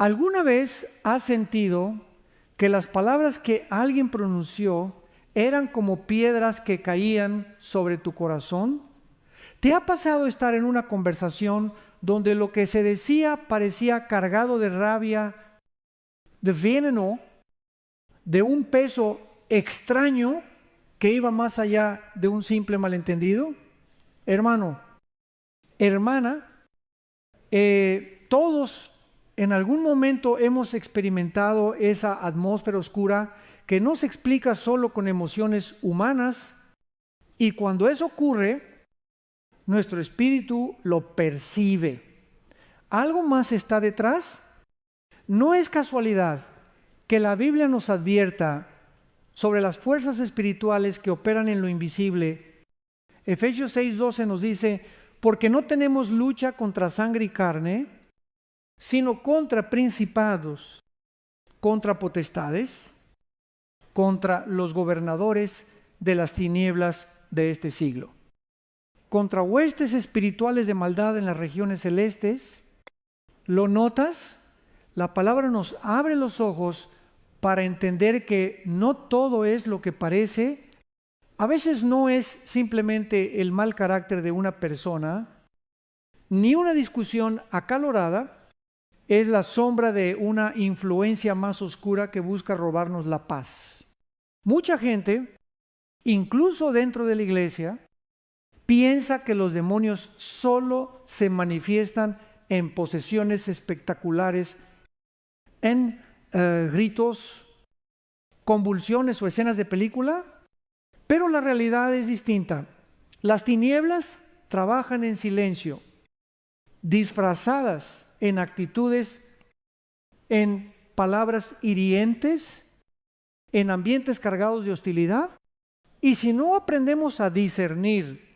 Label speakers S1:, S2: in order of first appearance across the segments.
S1: ¿Alguna vez has sentido que las palabras que alguien pronunció eran como piedras que caían sobre tu corazón? ¿Te ha pasado estar en una conversación donde lo que se decía parecía cargado de rabia, de veneno, de un peso extraño que iba más allá de un simple malentendido? Hermano, hermana, todos en algún momento hemos experimentado esa atmósfera oscura que no se explica solo con emociones humanas, y cuando eso ocurre, nuestro espíritu lo percibe. ¿Algo más está detrás? No es casualidad que la Biblia nos advierta sobre las fuerzas espirituales que operan en lo invisible. Efesios 6:12 nos dice: porque no tenemos lucha contra sangre y carne, sino contra principados, contra potestades, contra los gobernadores de las tinieblas de este siglo, contra huestes espirituales de maldad en las regiones celestes. ¿Lo notas? La palabra nos abre los ojos para entender que no todo es lo que parece. A veces no es simplemente el mal carácter de una persona, ni una discusión acalorada es la sombra de una influencia más oscura que busca robarnos la paz. Mucha gente, incluso dentro de la iglesia, piensa que los demonios solo se manifiestan en posesiones espectaculares, en gritos, convulsiones o escenas de película, pero la realidad es distinta. Las tinieblas trabajan en silencio, disfrazadas en actitudes, en palabras hirientes, en ambientes cargados de hostilidad. Y si no aprendemos a discernir,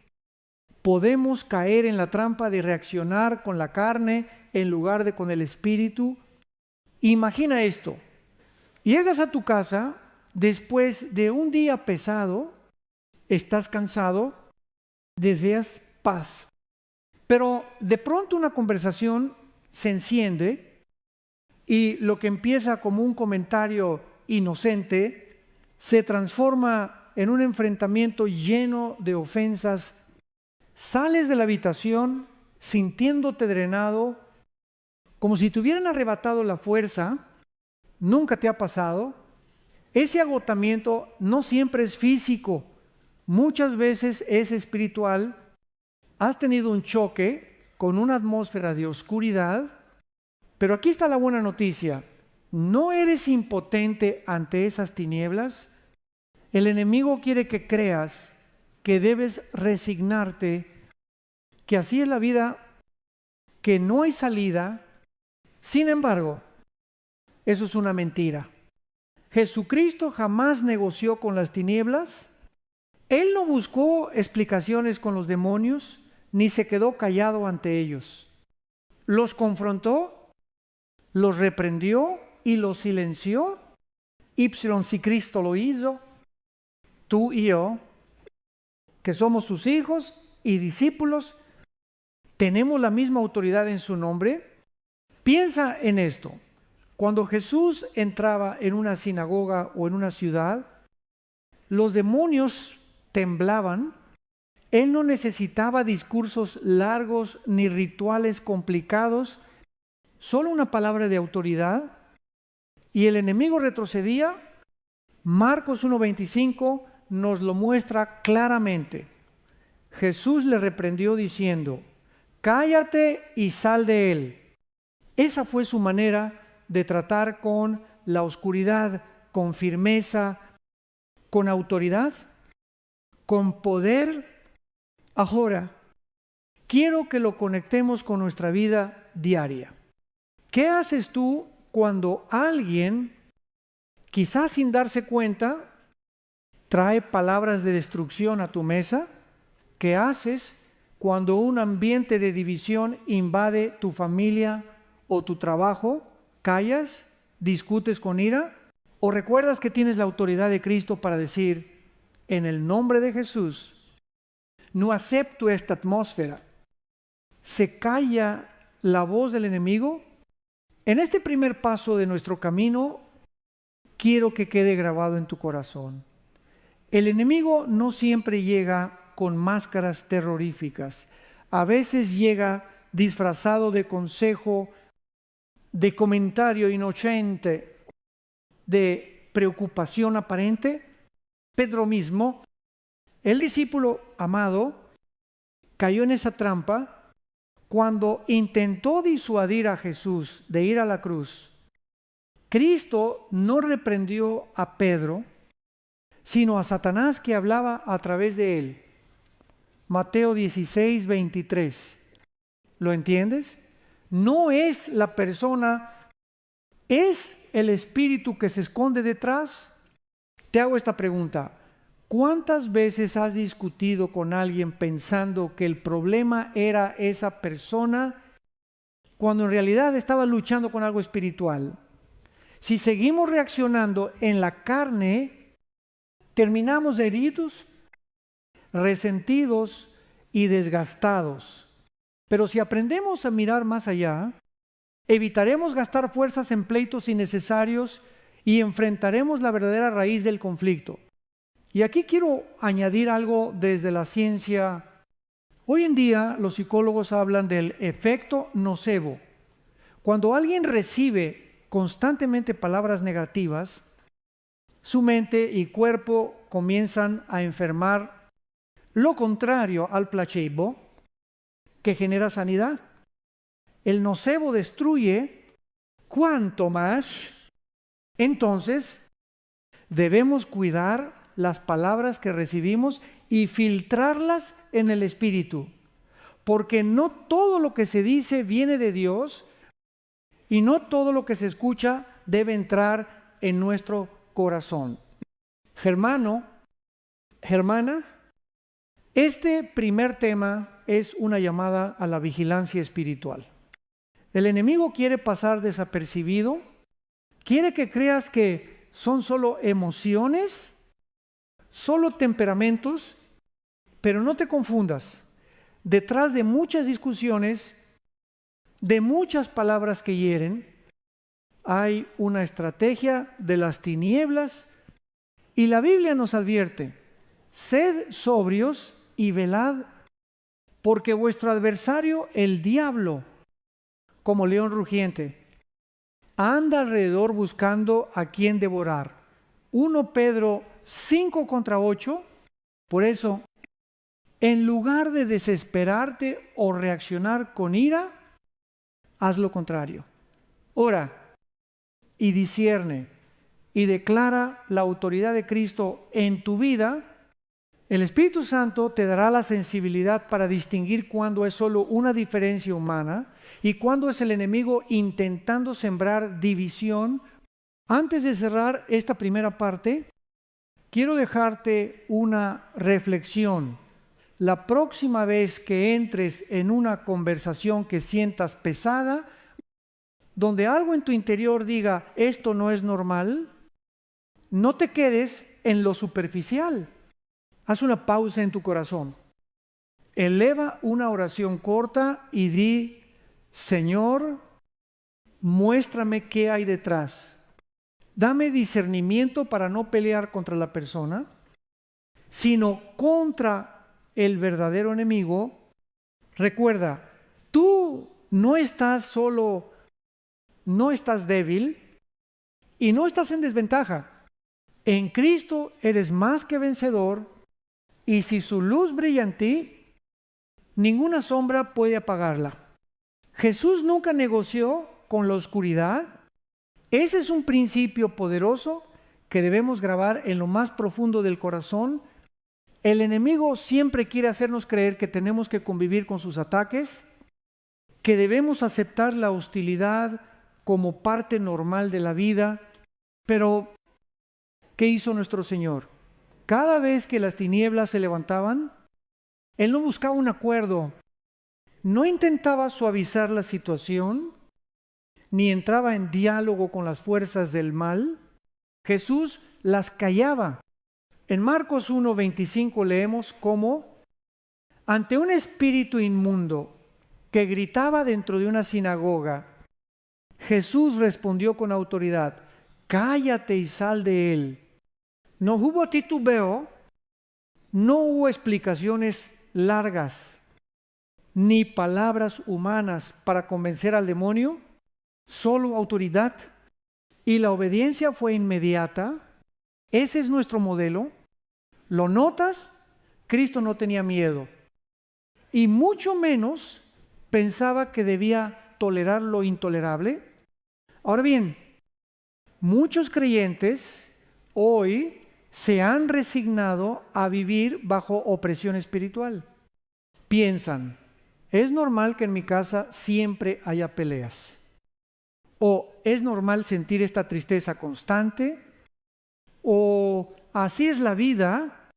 S1: podemos caer en la trampa de reaccionar con la carne en lugar de con el espíritu. Imagina esto: llegas a tu casa después de un día pesado, estás cansado, deseas paz, pero de pronto una conversación se enciende y lo que empieza como un comentario inocente se transforma en un enfrentamiento lleno de ofensas. Sales de la habitación sintiéndote drenado, como si te hubieran arrebatado la fuerza. ¿Nunca te ha pasado? Ese agotamiento no siempre es físico, muchas veces es espiritual. Has tenido un choque con una atmósfera de oscuridad, pero aquí está la buena noticia: no eres impotente ante esas tinieblas. El enemigo quiere que creas que debes resignarte, que así es la vida, que no hay salida. Sin embargo, eso es una mentira. Jesucristo jamás negoció con las tinieblas. Él no buscó explicaciones con los demonios, ni se quedó callado ante ellos. Los confrontó, los reprendió y los silenció. Si Cristo lo hizo, tú y yo, que somos sus hijos y discípulos, tenemos la misma autoridad en su nombre. Piensa en esto: cuando Jesús entraba en una sinagoga o en una ciudad, los demonios temblaban. Él no necesitaba discursos largos ni rituales complicados, solo una palabra de autoridad, y el enemigo retrocedía. Marcos 1:25 nos lo muestra claramente. Jesús le reprendió diciendo: cállate y sal de él. Esa fue su manera de tratar con la oscuridad, con firmeza, con autoridad, con poder. Ahora, quiero que lo conectemos con nuestra vida diaria. ¿Qué haces tú cuando alguien, quizás sin darse cuenta, trae palabras de destrucción a tu mesa? ¿Qué haces cuando un ambiente de división invade tu familia o tu trabajo? ¿Callas? ¿Discutes con ira? ¿O recuerdas que tienes la autoridad de Cristo para decir: en el nombre de Jesús, no acepto esta atmósfera? ¿Se calla la voz del enemigo? En este primer paso de nuestro camino, quiero que quede grabado en tu corazón. El enemigo no siempre llega con máscaras terroríficas. A veces llega disfrazado de consejo, de comentario inocente, de preocupación aparente. Pedro mismo, el discípulo amado, cayó en esa trampa cuando intentó disuadir a Jesús de ir a la cruz. Cristo no reprendió a Pedro, sino a Satanás que hablaba a través de él. Mateo 16, 23. ¿Lo entiendes? No es la persona, es el espíritu que se esconde detrás. Te hago esta pregunta. ¿Cuántas veces has discutido con alguien pensando que el problema era esa persona cuando en realidad estaba luchando con algo espiritual? Si seguimos reaccionando en la carne, terminamos heridos, resentidos y desgastados. Pero si aprendemos a mirar más allá, evitaremos gastar fuerzas en pleitos innecesarios y enfrentaremos la verdadera raíz del conflicto. Y aquí quiero añadir algo desde la ciencia. Hoy en día los psicólogos hablan del efecto nocebo. Cuando alguien recibe constantemente palabras negativas, su mente y cuerpo comienzan a enfermar, lo contrario al placebo, que genera sanidad. El nocebo destruye, cuanto más. Entonces, debemos cuidar las palabras que recibimos y filtrarlas en el espíritu, porque no todo lo que se dice viene de Dios y no todo lo que se escucha debe entrar en nuestro corazón. Germano, hermana, este primer tema es una llamada a la vigilancia espiritual. El enemigo quiere pasar desapercibido, quiere que creas que son solo emociones, solo temperamentos, pero no te confundas. Detrás de muchas discusiones, de muchas palabras que hieren, hay una estrategia de las tinieblas y la Biblia nos advierte: sed sobrios y velad, porque vuestro adversario, el diablo, como león rugiente, anda alrededor buscando a quien devorar. 1 Pedro 5:8. Por eso, en lugar de desesperarte o reaccionar con ira, haz lo contrario. Ora y discierne y declara la autoridad de Cristo en tu vida. El Espíritu Santo te dará la sensibilidad para distinguir cuándo es solo una diferencia humana y cuándo es el enemigo intentando sembrar división. Antes de cerrar esta primera parte, quiero dejarte una reflexión. La próxima vez que entres en una conversación que sientas pesada, donde algo en tu interior diga, esto no es normal, no te quedes en lo superficial. Haz una pausa en tu corazón. Eleva una oración corta y di, Señor, muéstrame qué hay detrás. Dame discernimiento para no pelear contra la persona, sino contra el verdadero enemigo. Recuerda, tú no estás solo, no estás débil y no estás en desventaja. En Cristo eres más que vencedor y si su luz brilla en ti, ninguna sombra puede apagarla. Jesús nunca negoció con la oscuridad. Ese es un principio poderoso que debemos grabar en lo más profundo del corazón. El enemigo siempre quiere hacernos creer que tenemos que convivir con sus ataques, que debemos aceptar la hostilidad como parte normal de la vida. Pero, ¿qué hizo nuestro Señor? Cada vez que las tinieblas se levantaban, Él no buscaba un acuerdo, no intentaba suavizar la situación, ni entraba en diálogo con las fuerzas del mal. Jesús las callaba. En Marcos 1:25 leemos cómo, ante un espíritu inmundo que gritaba dentro de una sinagoga, Jesús respondió con autoridad: cállate y sal de él. No hubo titubeo, no hubo explicaciones largas, ni palabras humanas para convencer al demonio, solo autoridad. Y la obediencia fue inmediata. Ese es nuestro modelo. ¿Lo notas? Cristo no tenía miedo. Y mucho menos pensaba que debía tolerar lo intolerable. Ahora bien, muchos creyentes hoy se han resignado a vivir bajo opresión espiritual. Piensan, es normal que en mi casa siempre haya peleas. O es normal sentir esta tristeza constante. O así es la vida,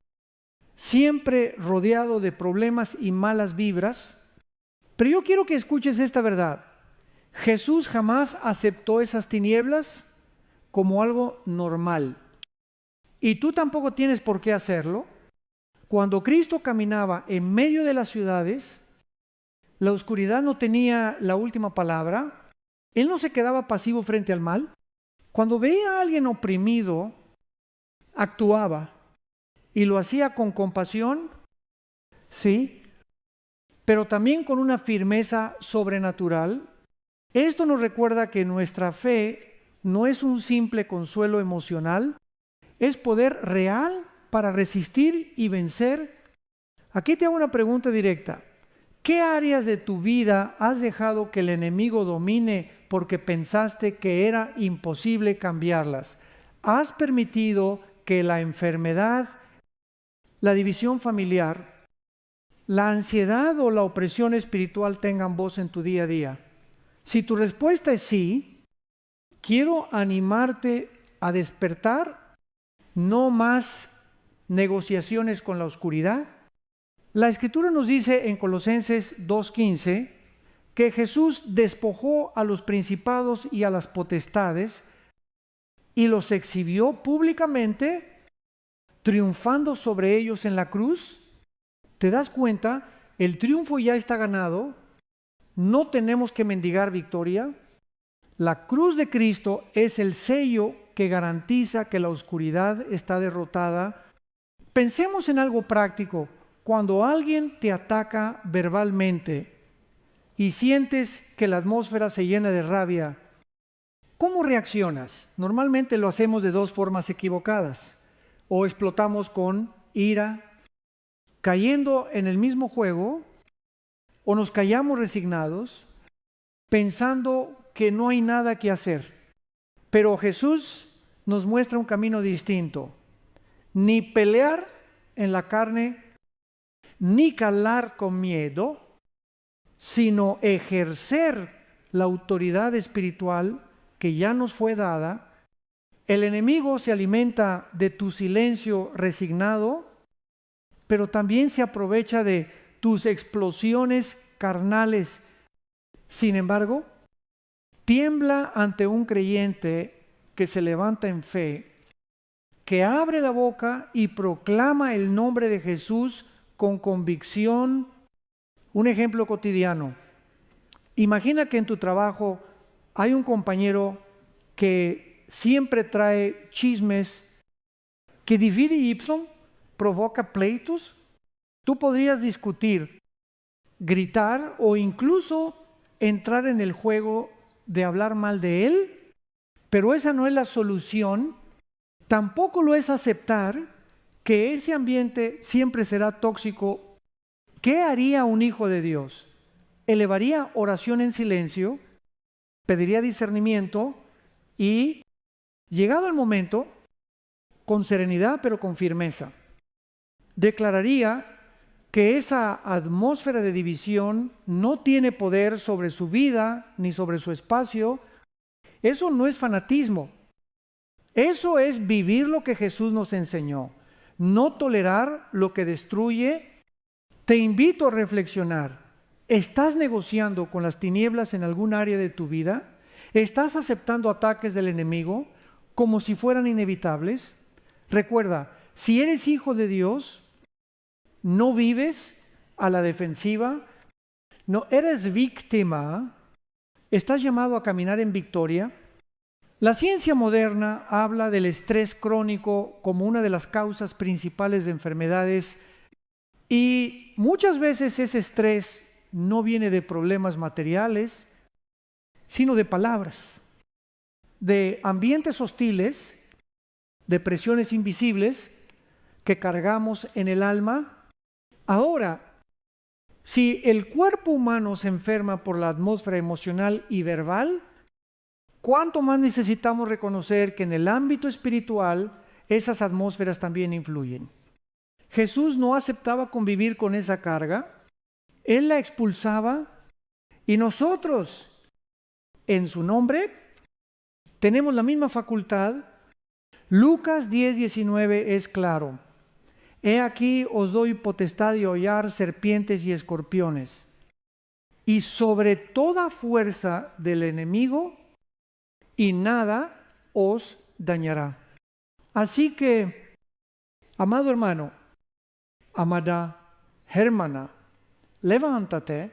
S1: siempre rodeado de problemas y malas vibras. Pero yo quiero que escuches esta verdad. Jesús jamás aceptó esas tinieblas como algo normal. Y tú tampoco tienes por qué hacerlo. Cuando Cristo caminaba en medio de las ciudades, la oscuridad no tenía la última palabra. Él no se quedaba pasivo frente al mal. Cuando veía a alguien oprimido, actuaba y lo hacía con compasión, sí, pero también con una firmeza sobrenatural. Esto nos recuerda que nuestra fe no es un simple consuelo emocional, es poder real para resistir y vencer. Aquí te hago una pregunta directa. ¿Qué áreas de tu vida has dejado que el enemigo domine porque pensaste que era imposible cambiarlas? ¿Has permitido que la enfermedad, la división familiar, la ansiedad o la opresión espiritual tengan voz en tu día a día? Si tu respuesta es sí, quiero animarte a despertar. No más negociaciones con la oscuridad. La Escritura nos dice en Colosenses 2:15 que Jesús despojó a los principados y a las potestades y los exhibió públicamente, triunfando sobre ellos en la cruz. ¿Te das cuenta? El triunfo ya está ganado. No tenemos que mendigar victoria. La cruz de Cristo es el sello que garantiza que la oscuridad está derrotada. Pensemos en algo práctico. Cuando alguien te ataca verbalmente y sientes que la atmósfera se llena de rabia, ¿cómo reaccionas? Normalmente lo hacemos de dos formas equivocadas. O explotamos con ira, cayendo en el mismo juego, o nos callamos resignados, pensando que no hay nada que hacer. Pero Jesús nos muestra un camino distinto. Ni pelear en la carne, ni calar con miedo, sino ejercer la autoridad espiritual que ya nos fue dada. El enemigo se alimenta de tu silencio resignado, pero también se aprovecha de tus explosiones carnales. Sin embargo, tiembla ante un creyente que se levanta en fe, que abre la boca y proclama el nombre de Jesús con convicción. Un ejemplo cotidiano. Imagina que en tu trabajo hay un compañero que siempre trae chismes, que divide y provoca pleitos. Tú podrías discutir, gritar o incluso entrar en el juego de hablar mal de él, pero esa no es la solución. Tampoco lo es aceptar que ese ambiente siempre será tóxico. ¿Qué haría un hijo de Dios? Elevaría oración en silencio, pediría discernimiento y, llegado el momento, con serenidad pero con firmeza, declararía que esa atmósfera de división no tiene poder sobre su vida ni sobre su espacio. Eso no es fanatismo. Eso es vivir lo que Jesús nos enseñó. No tolerar lo que destruye. Te invito a reflexionar. ¿Estás negociando con las tinieblas en algún área de tu vida? ¿Estás aceptando ataques del enemigo como si fueran inevitables? Recuerda, si eres hijo de Dios, no vives a la defensiva, no eres víctima, ¿Estás llamado a caminar en victoria? La ciencia moderna habla del estrés crónico como una de las causas principales de enfermedades y muchas veces ese estrés no viene de problemas materiales, sino de palabras, de ambientes hostiles, de presiones invisibles que cargamos en el alma. Ahora, si el cuerpo humano se enferma por la atmósfera emocional y verbal, ¿cuánto más necesitamos reconocer que en el ámbito espiritual esas atmósferas también influyen? Jesús no aceptaba convivir con esa carga, Él la expulsaba y nosotros, en su nombre, tenemos la misma facultad. Lucas 10:19 es claro. He aquí os doy potestad de hollar serpientes y escorpiones, y sobre toda fuerza del enemigo, y nada os dañará. Así que, amado hermano, amada hermana, levántate,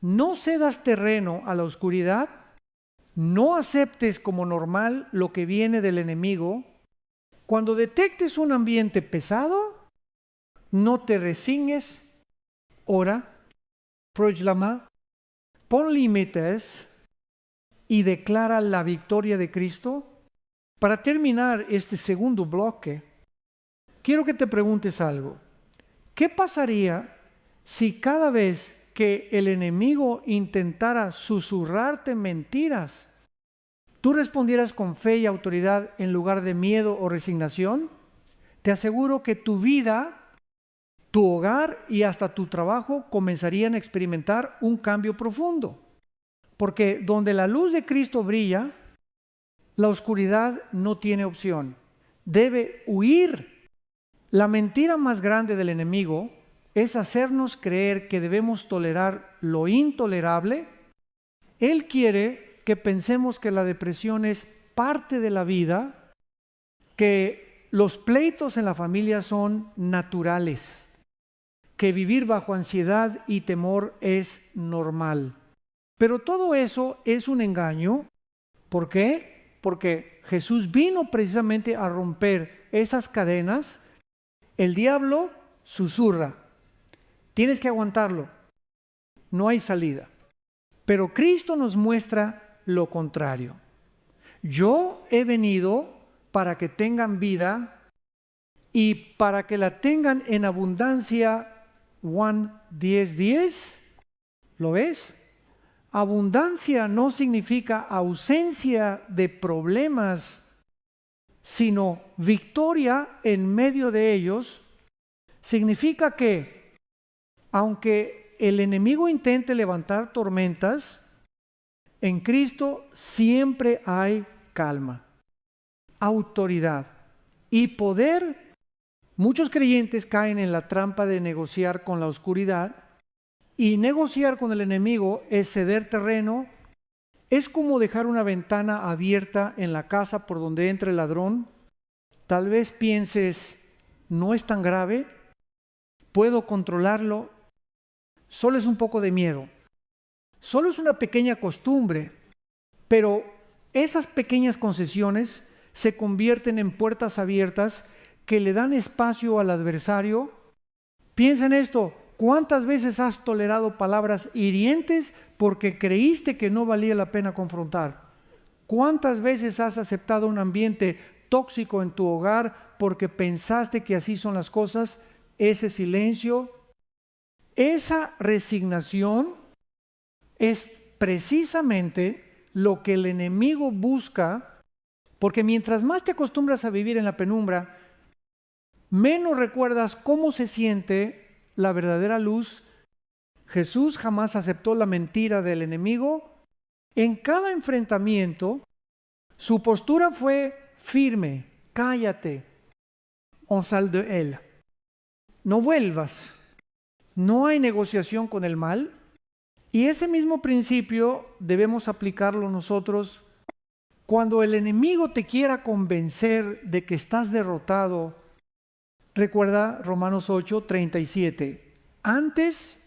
S1: no cedas terreno a la oscuridad, no aceptes como normal lo que viene del enemigo. Cuando detectes un ambiente pesado, no te resignes, ora, proclama, pon límites y declara la victoria de Cristo. Para terminar este segundo bloque, quiero que te preguntes algo. ¿Qué pasaría si cada vez que el enemigo intentara susurrarte mentiras, tú respondieras con fe y autoridad en lugar de miedo o resignación? Te aseguro que tu vida, tu hogar y hasta tu trabajo comenzarían a experimentar un cambio profundo. Porque donde la luz de Cristo brilla, la oscuridad no tiene opción. Debe huir. La mentira más grande del enemigo es hacernos creer que debemos tolerar lo intolerable. Él quiere que pensemos que la depresión es parte de la vida, que los pleitos en la familia son naturales, que vivir bajo ansiedad y temor es normal. Pero todo eso es un engaño. ¿Por qué? Porque Jesús vino precisamente a romper esas cadenas. El diablo susurra. Tienes que aguantarlo. No hay salida. Pero Cristo nos muestra lo contrario. Yo he venido para que tengan vida y para que la tengan en abundancia. Juan 10:10, ¿lo ves? Abundancia no significa ausencia de problemas, sino victoria en medio de ellos. Significa que, aunque el enemigo intente levantar tormentas, en Cristo siempre hay calma, autoridad y poder. Muchos creyentes caen en la trampa de negociar con la oscuridad, y negociar con el enemigo es ceder terreno. Es como dejar una ventana abierta en la casa por donde entra el ladrón. Tal vez pienses, no es tan grave, puedo controlarlo, solo es un poco de miedo, solo es una pequeña costumbre, pero esas pequeñas concesiones se convierten en puertas abiertas que le dan espacio al adversario. Piensa en esto. ¿Cuántas veces has tolerado palabras hirientes porque creíste que no valía la pena confrontar? ¿Cuántas veces has aceptado un ambiente tóxico en tu hogar porque pensaste que así son las cosas? Ese silencio, esa resignación es precisamente lo que el enemigo busca, porque mientras más te acostumbras a vivir en la penumbra, menos recuerdas cómo se siente la verdadera luz. Jesús jamás aceptó la mentira del enemigo. En cada enfrentamiento, su postura fue firme. Cállate, on sale de él. No vuelvas. No hay negociación con el mal. Y ese mismo principio debemos aplicarlo nosotros cuando el enemigo te quiera convencer de que estás derrotado. Recuerda Romanos 8:37. Antes,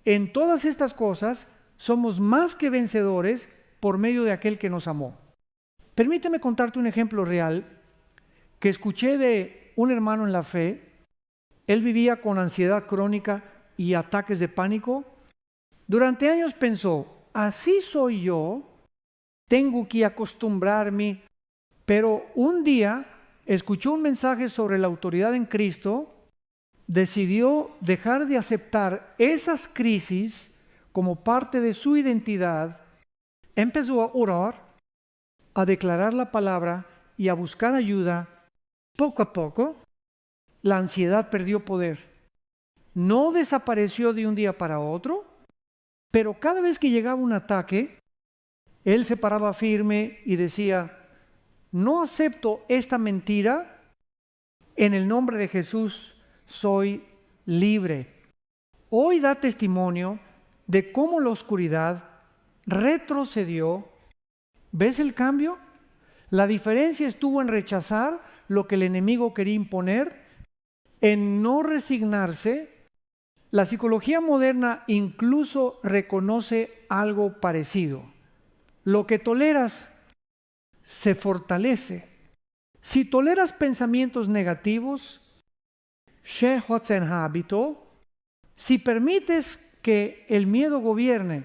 S1: en todas estas cosas, somos más que vencedores por medio de aquel que nos amó. Permíteme contarte un ejemplo real que escuché de un hermano en la fe. Él vivía con ansiedad crónica y ataques de pánico. Durante años pensó, así soy yo, tengo que acostumbrarme. Pero un día escuchó un mensaje sobre la autoridad en Cristo, decidió dejar de aceptar esas crisis como parte de su identidad, empezó a orar, a declarar la palabra y a buscar ayuda. Poco a poco, la ansiedad perdió poder. No desapareció de un día para otro, pero cada vez que llegaba un ataque, él se paraba firme y decía, no acepto esta mentira, en el nombre de Jesús soy libre. Hoy da testimonio de cómo la oscuridad retrocedió. ¿Ves el cambio? La diferencia estuvo en rechazar lo que el enemigo quería imponer, en no resignarse. La psicología moderna incluso reconoce algo parecido. Lo que toleras se fortalece. Si toleras pensamientos negativos, si permites que el miedo gobierne,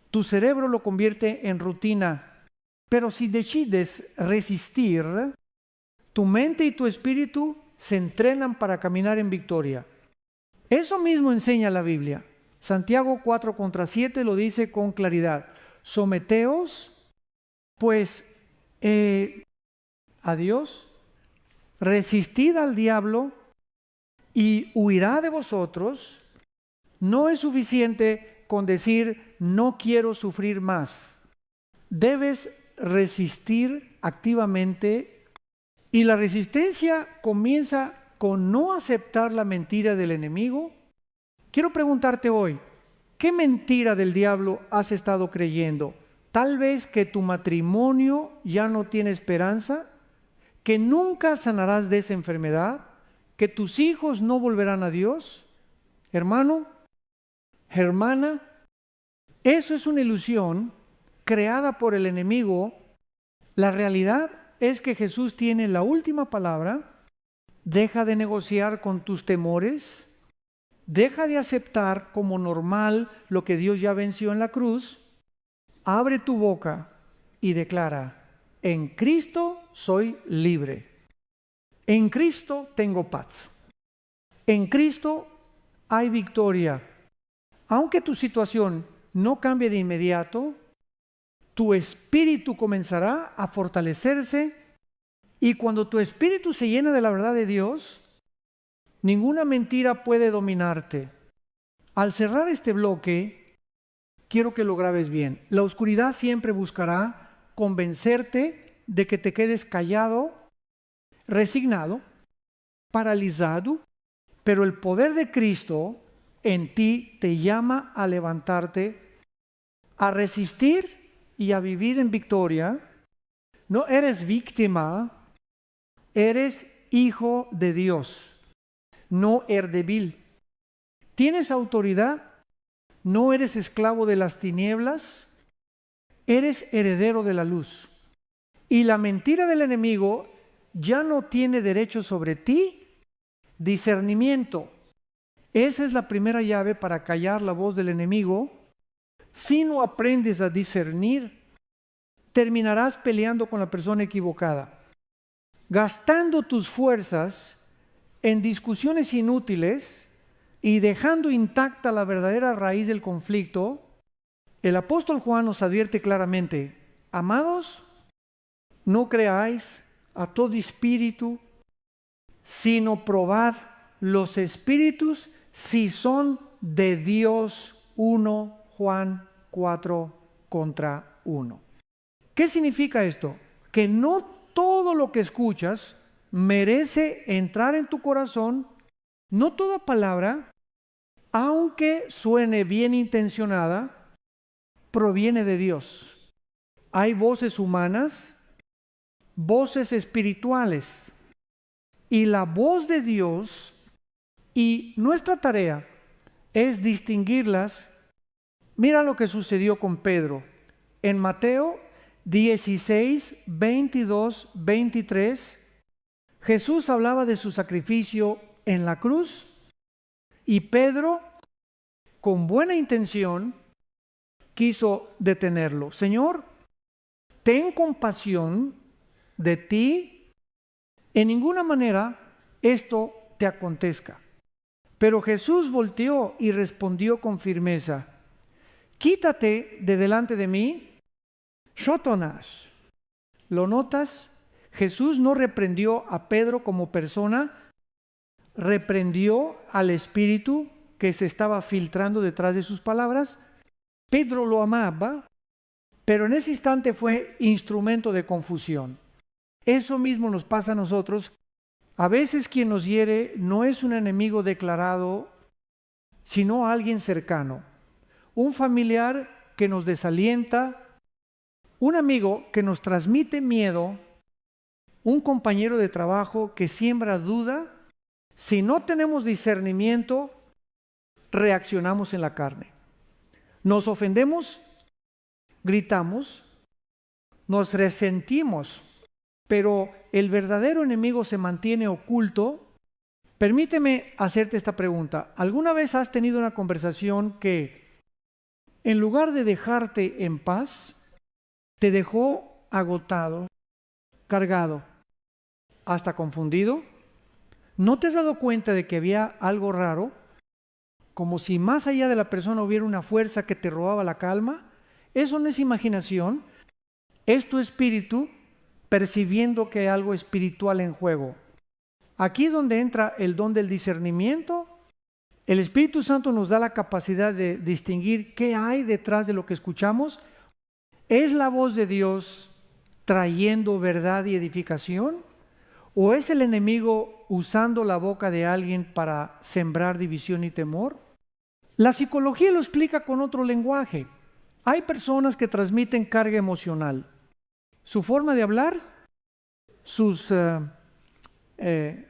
S1: tu cerebro lo convierte en rutina. Pero si decides resistir, tu mente y tu espíritu se entrenan para caminar en victoria. Eso mismo enseña la Biblia. Santiago 4:7 lo dice con claridad. Someteos, pues, a Dios, resistid al diablo y huirá de vosotros. No es suficiente con decir, no quiero sufrir más. Debes resistir activamente, y la resistencia comienza con no aceptar la mentira del enemigo. Quiero preguntarte hoy, ¿qué mentira del diablo has estado creyendo? Tal vez que tu matrimonio ya no tiene esperanza, que nunca sanarás de esa enfermedad, que tus hijos no volverán a Dios. Hermano, hermana, eso es una ilusión creada por el enemigo. La realidad es que Jesús tiene la última palabra. Deja de negociar con tus temores. Deja de aceptar como normal lo que Dios ya venció en la cruz. Abre tu boca y declara, en Cristo soy libre. En Cristo tengo paz. En Cristo hay victoria. Aunque tu situación no cambie de inmediato, tu espíritu comenzará a fortalecerse, y cuando tu espíritu se llena de la verdad de Dios, ninguna mentira puede dominarte. Al cerrar este bloque, quiero que lo grabes bien. La oscuridad siempre buscará convencerte de que te quedes callado, resignado, paralizado, pero el poder de Cristo en ti te llama a levantarte, a resistir y a vivir en victoria. No eres víctima, eres hijo de Dios, no débil. Tienes autoridad, no eres esclavo de las tinieblas, eres heredero de la luz. Y la mentira del enemigo ya no tiene derecho sobre ti. Discernimiento. Esa es la primera llave para callar la voz del enemigo. Si no aprendes a discernir, terminarás peleando con la persona equivocada, gastando tus fuerzas en discusiones inútiles y dejando intacta la verdadera raíz del conflicto. El apóstol Juan nos advierte claramente, amados, no creáis a todo espíritu, sino probad los espíritus si son de Dios. 1 Juan 4:1. ¿Qué significa esto? Que no todo lo que escuchas merece entrar en tu corazón. No toda palabra, aunque suene bien intencionada, proviene de Dios. Hay voces humanas, voces espirituales, y la voz de Dios, y nuestra tarea es distinguirlas Mira lo que sucedió con Pedro. En Mateo 16, 22, 23, Jesús hablaba de su sacrificio en la cruz y Pedro, con buena intención, quiso detenerlo. Señor, ten compasión de ti, en ninguna manera esto te acontezca. Pero Jesús volteó y respondió con firmeza: quítate de delante de mí, Satanás. ¿Lo notas? Jesús no reprendió a Pedro como persona, reprendió al espíritu que se estaba filtrando detrás de sus palabras. Pedro lo amaba, pero en ese instante fue instrumento de confusión. Eso mismo nos pasa a nosotros. A veces quien nos hiere no es un enemigo declarado, sino alguien cercano. Un familiar que nos desalienta, un amigo que nos transmite miedo, un compañero de trabajo que siembra duda. Si no tenemos discernimiento, reaccionamos en la carne. Nos ofendemos, gritamos, nos resentimos, pero el verdadero enemigo se mantiene oculto. Permíteme hacerte esta pregunta. ¿Alguna vez has tenido una conversación que, en lugar de dejarte en paz, te dejó agotado, cargado, hasta confundido? ¿No te has dado cuenta de que había algo raro? Como si más allá de la persona hubiera una fuerza que te robaba la calma. Eso no es imaginación, es tu espíritu percibiendo que hay algo espiritual en juego. Aquí es donde entra el don del discernimiento. El Espíritu Santo nos da la capacidad de distinguir qué hay detrás de lo que escuchamos. ¿Es la voz de Dios trayendo verdad y edificación? ¿O es el enemigo usando la boca de alguien para sembrar división y temor? La psicología lo explica con otro lenguaje. Hay personas que transmiten carga emocional. Su forma de hablar, sus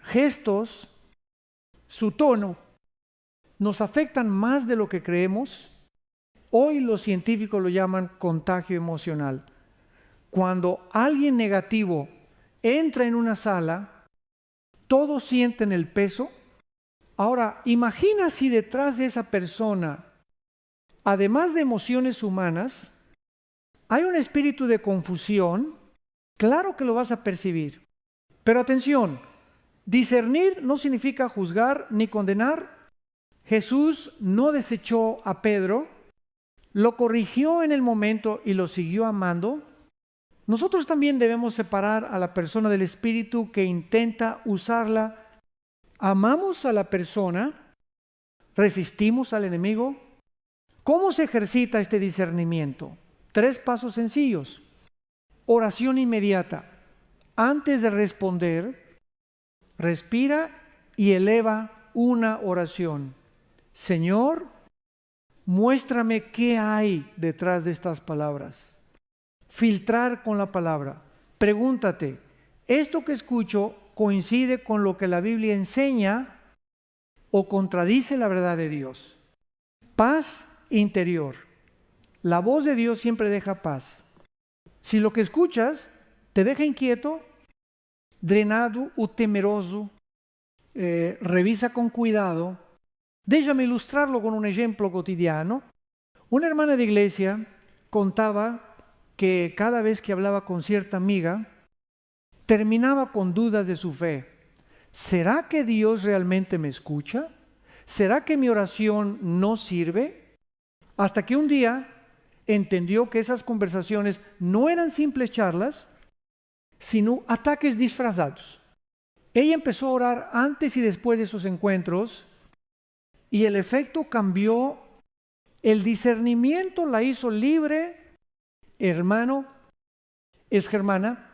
S1: gestos, su tono, nos afectan más de lo que creemos. Hoy los científicos lo llaman contagio emocional. Cuando alguien negativo entra en una sala, todos sienten el peso. Ahora, imagina si detrás de esa persona, además de emociones humanas, hay un espíritu de confusión. Claro que lo vas a percibir. Pero atención, discernir no significa juzgar ni condenar. Jesús no desechó a Pedro, lo corrigió en el momento y lo siguió amando. Nosotros también debemos separar a la persona del espíritu que intenta usarla. ¿Amamos a la persona? ¿Resistimos al enemigo? ¿Cómo se ejercita este discernimiento? 3 pasos sencillos. Oración inmediata. Antes de responder, respira y eleva una oración. Señor, muéstrame qué hay detrás de estas palabras. Filtrar con la palabra. Pregúntate, ¿esto que escucho coincide con lo que la Biblia enseña o contradice la verdad de Dios? Paz interior. La voz de Dios siempre deja paz. Si lo que escuchas te deja inquieto, drenado o temeroso, revisa con cuidado. Déjame ilustrarlo con un ejemplo cotidiano. Una hermana de iglesia contaba que cada vez que hablaba con cierta amiga, terminaba con dudas de su fe. ¿Será que Dios realmente me escucha? ¿Será que mi oración no sirve? Hasta que un día entendió que esas conversaciones no eran simples charlas, sino ataques disfrazados. Ella empezó a orar antes y después de esos encuentros y el efecto cambió. El discernimiento la hizo libre. Hermano, hermana,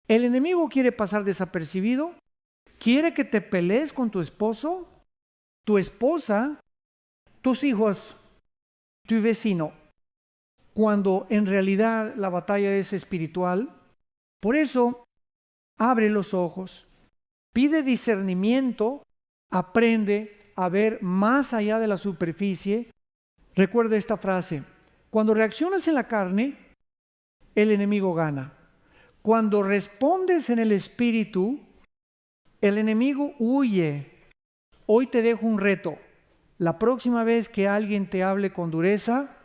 S1: el enemigo quiere pasar desapercibido, quiere que te pelees con tu esposo, tu esposa, tus hijos, tu vecino, cuando en realidad la batalla es espiritual. Por eso, abre los ojos, pide discernimiento, aprende a ver más allá de la superficie, Recuerda esta frase: cuando reaccionas en la carne, el enemigo gana. Cuando respondes en el espíritu, el enemigo huye. Hoy te dejo un reto. La próxima vez que alguien te hable con dureza,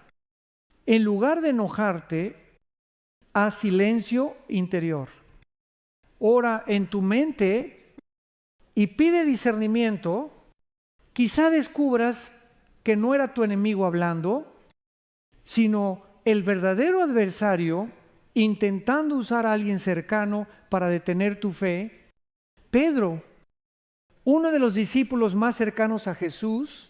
S1: en lugar de enojarte, haz silencio interior. Ora en tu mente y pide discernimiento. Quizá descubras que no era tu enemigo hablando, sino el verdadero adversario intentando usar a alguien cercano para detener tu fe. Pedro, uno de los discípulos más cercanos a Jesús,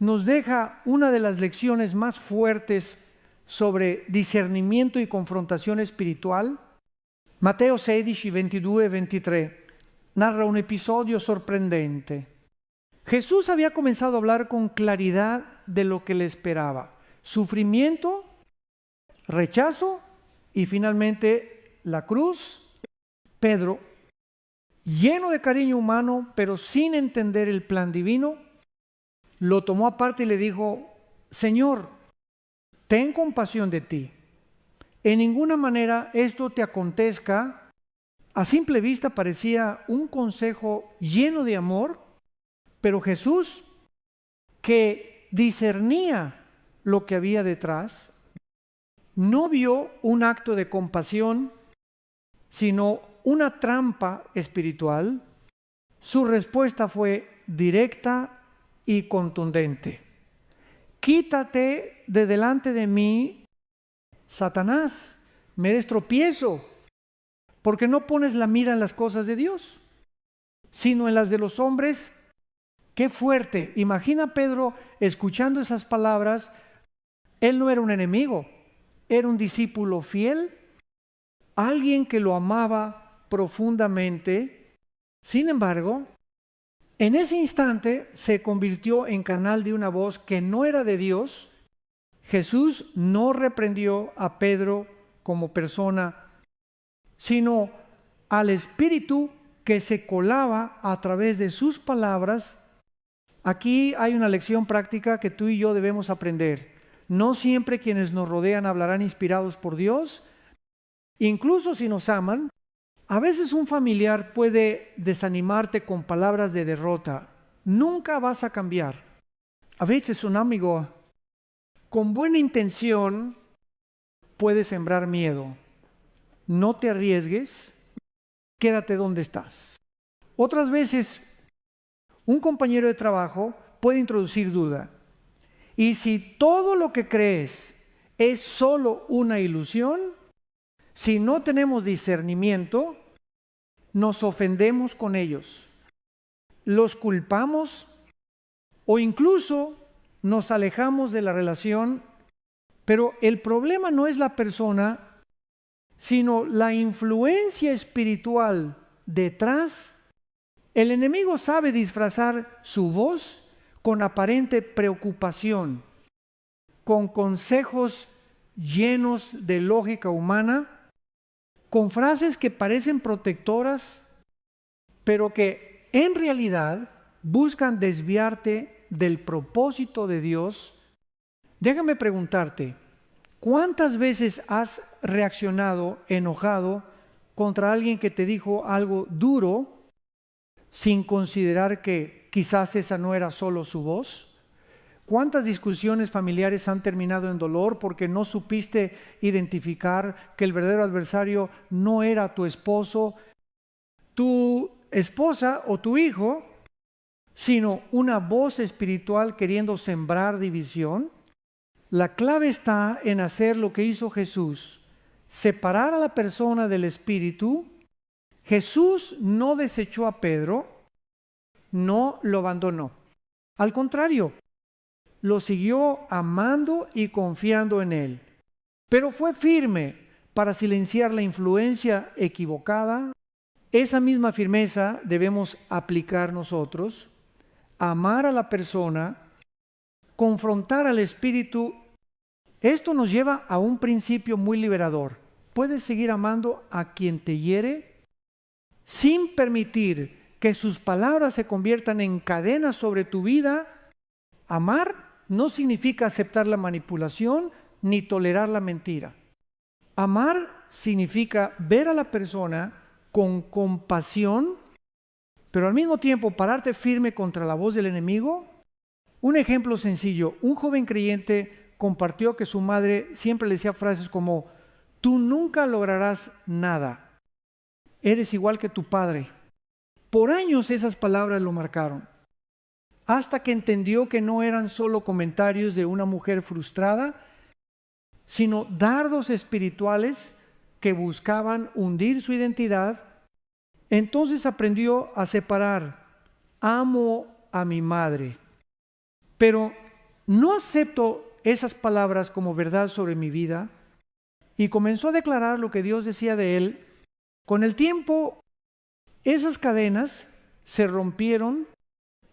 S1: nos deja una de las lecciones más fuertes sobre discernimiento y confrontación espiritual. Matteo 16, 22 e 23 narra un episodio sorprendente. Jesús había comenzado a hablar con claridad de lo que le esperaba: sufrimiento, rechazo y finalmente la cruz. Pedro, lleno de cariño humano, pero sin entender el plan divino, lo tomó aparte y le dijo: Señor, ten compasión de ti. En ninguna manera esto te acontezca. A simple vista parecía un consejo lleno de amor, pero Jesús, que discernía lo que había detrás, no vio un acto de compasión, sino una trampa espiritual. Su respuesta fue directa y contundente: quítate de delante de mí, Satanás, me eres tropiezo, porque no pones la mira en las cosas de Dios, sino en las de los hombres. ¡Qué fuerte! Imagina Pedro escuchando esas palabras. Él no era un enemigo, era un discípulo fiel, alguien que lo amaba profundamente. Sin embargo, en ese instante se convirtió en canal de una voz que no era de Dios. Jesús no reprendió a Pedro como persona, sino al espíritu que se colaba a través de sus palabras. Aquí hay una lección práctica que tú y yo debemos aprender. No siempre quienes nos rodean hablarán inspirados por Dios. Incluso si nos aman, a veces un familiar puede desanimarte con palabras de derrota. Nunca vas a cambiar. A veces un amigo con buena intención puede sembrar miedo. No te arriesgues, quédate donde estás. Otras veces un compañero de trabajo puede introducir duda. Y si todo lo que crees es solo una ilusión, si no tenemos discernimiento, nos ofendemos con ellos, los culpamos o incluso nos alejamos de la relación. Pero el problema no es la persona, sino la influencia espiritual detrás. El enemigo sabe disfrazar su voz con aparente preocupación, con consejos llenos de lógica humana, con frases que parecen protectoras, pero que en realidad buscan desviarte del propósito de Dios. Déjame preguntarte, ¿cuántas veces has reaccionado enojado contra alguien que te dijo algo duro sin considerar que quizás esa no era solo su voz? ¿Cuántas discusiones familiares han terminado en dolor porque no supiste identificar que el verdadero adversario no era tu esposo, tu esposa o tu hijo, sino una voz espiritual queriendo sembrar división? La clave está en hacer lo que hizo Jesús: separar a la persona del espíritu. Jesús no desechó a Pedro, no lo abandonó. Al contrario, lo siguió amando y confiando en él. Pero fue firme para silenciar la influencia equivocada. Esa misma firmeza debemos aplicar nosotros: amar a la persona, confrontar al espíritu. Esto nos lleva a un principio muy liberador. Puedes seguir amando a quien te hiere sin permitir que sus palabras se conviertan en cadenas sobre tu vida. Amar no significa aceptar la manipulación ni tolerar la mentira. Amar significa ver a la persona con compasión, pero al mismo tiempo pararte firme contra la voz del enemigo. Un ejemplo sencillo: un joven creyente compartió que su madre siempre le decía frases como: tú nunca lograrás nada, eres igual que tu padre. Por años esas palabras lo marcaron, hasta que entendió que no eran solo comentarios de una mujer frustrada, sino dardos espirituales que buscaban hundir su identidad. Entonces aprendió a separar: amo a mi madre, pero no acepto esas palabras como verdad sobre mi vida, y comenzó a declarar lo que Dios decía de él. Con el tiempo, esas cadenas se rompieron.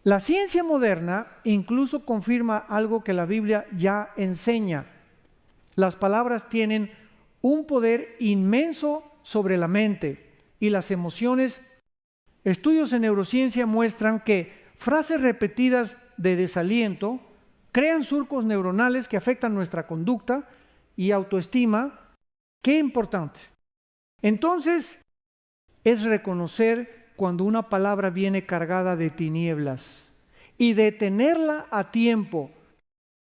S1: La ciencia moderna incluso confirma algo que la Biblia ya enseña: las palabras tienen un poder inmenso sobre la mente y las emociones. Estudios en neurociencia muestran que frases repetidas de desaliento crean surcos neuronales que afectan nuestra conducta y autoestima. ¡Qué importante! Entonces, es reconocer cuando una palabra viene cargada de tinieblas y detenerla a tiempo.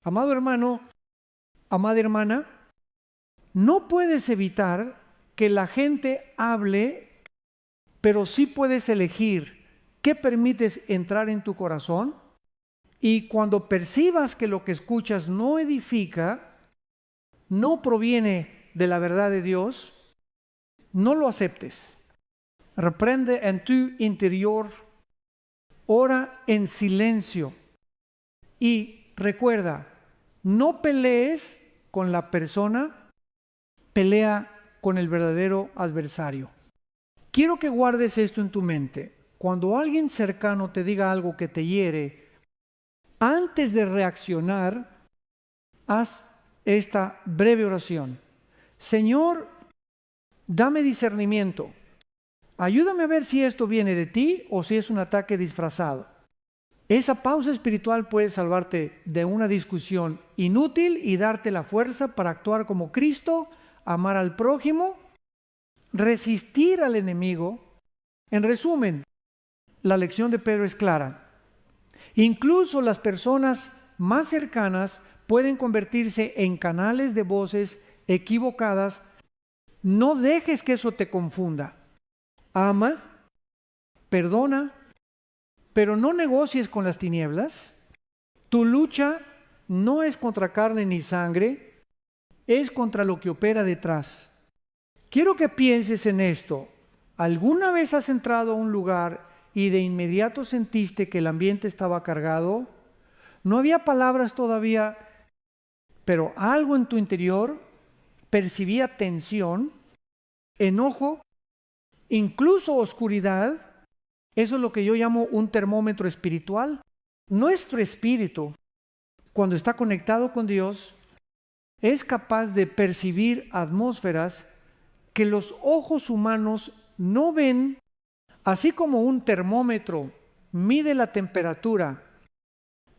S1: Amado hermano, amada hermana, no puedes evitar que la gente hable, pero sí puedes elegir qué permites entrar en tu corazón. Y cuando percibas que lo que escuchas no edifica, no proviene de la verdad de Dios, no lo aceptes. Reprende en tu interior, ora en silencio y recuerda: no pelees con la persona, pelea con el verdadero adversario. Quiero que guardes esto en tu mente. Cuando alguien cercano te diga algo que te hiere, antes de reaccionar, haz esta breve oración: Señor, dame discernimiento. Ayúdame a ver si esto viene de ti o si es un ataque disfrazado. Esa pausa espiritual puede salvarte de una discusión inútil y darte la fuerza para actuar como Cristo, amar al prójimo, resistir al enemigo. En resumen, la lección de Pedro es clara. Incluso las personas más cercanas pueden convertirse en canales de voces equivocadas. No dejes que eso te confunda. Ama, perdona, pero no negocies con las tinieblas. Tu lucha no es contra carne ni sangre, es contra lo que opera detrás. Quiero que pienses en esto. ¿Alguna vez has entrado a un lugar y de inmediato sentiste que el ambiente estaba cargado? No había palabras todavía, pero algo en tu interior percibía tensión, enojo, incluso oscuridad. Eso es lo que yo llamo un termómetro espiritual. Nuestro espíritu, cuando está conectado con Dios, es capaz de percibir atmósferas que los ojos humanos no ven. Así como un termómetro mide la temperatura,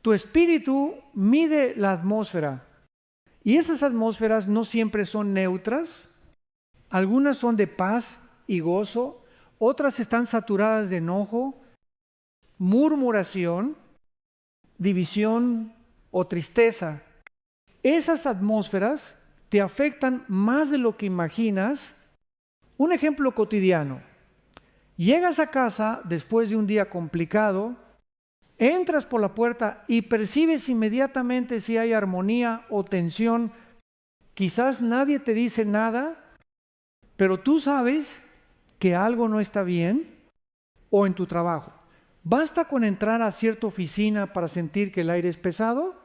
S1: tu espíritu mide la atmósfera. Y esas atmósferas no siempre son neutras. Algunas son de paz y gozo, otras están saturadas de enojo, murmuración, división o tristeza. Esas atmósferas te afectan más de lo que imaginas. Un ejemplo cotidiano: llegas a casa después de un día complicado, entras por la puerta y percibes inmediatamente si hay armonía o tensión. Quizás nadie te dice nada, pero tú sabes que algo no está bien. O en tu trabajo, basta con entrar a cierta oficina para sentir que el aire es pesado,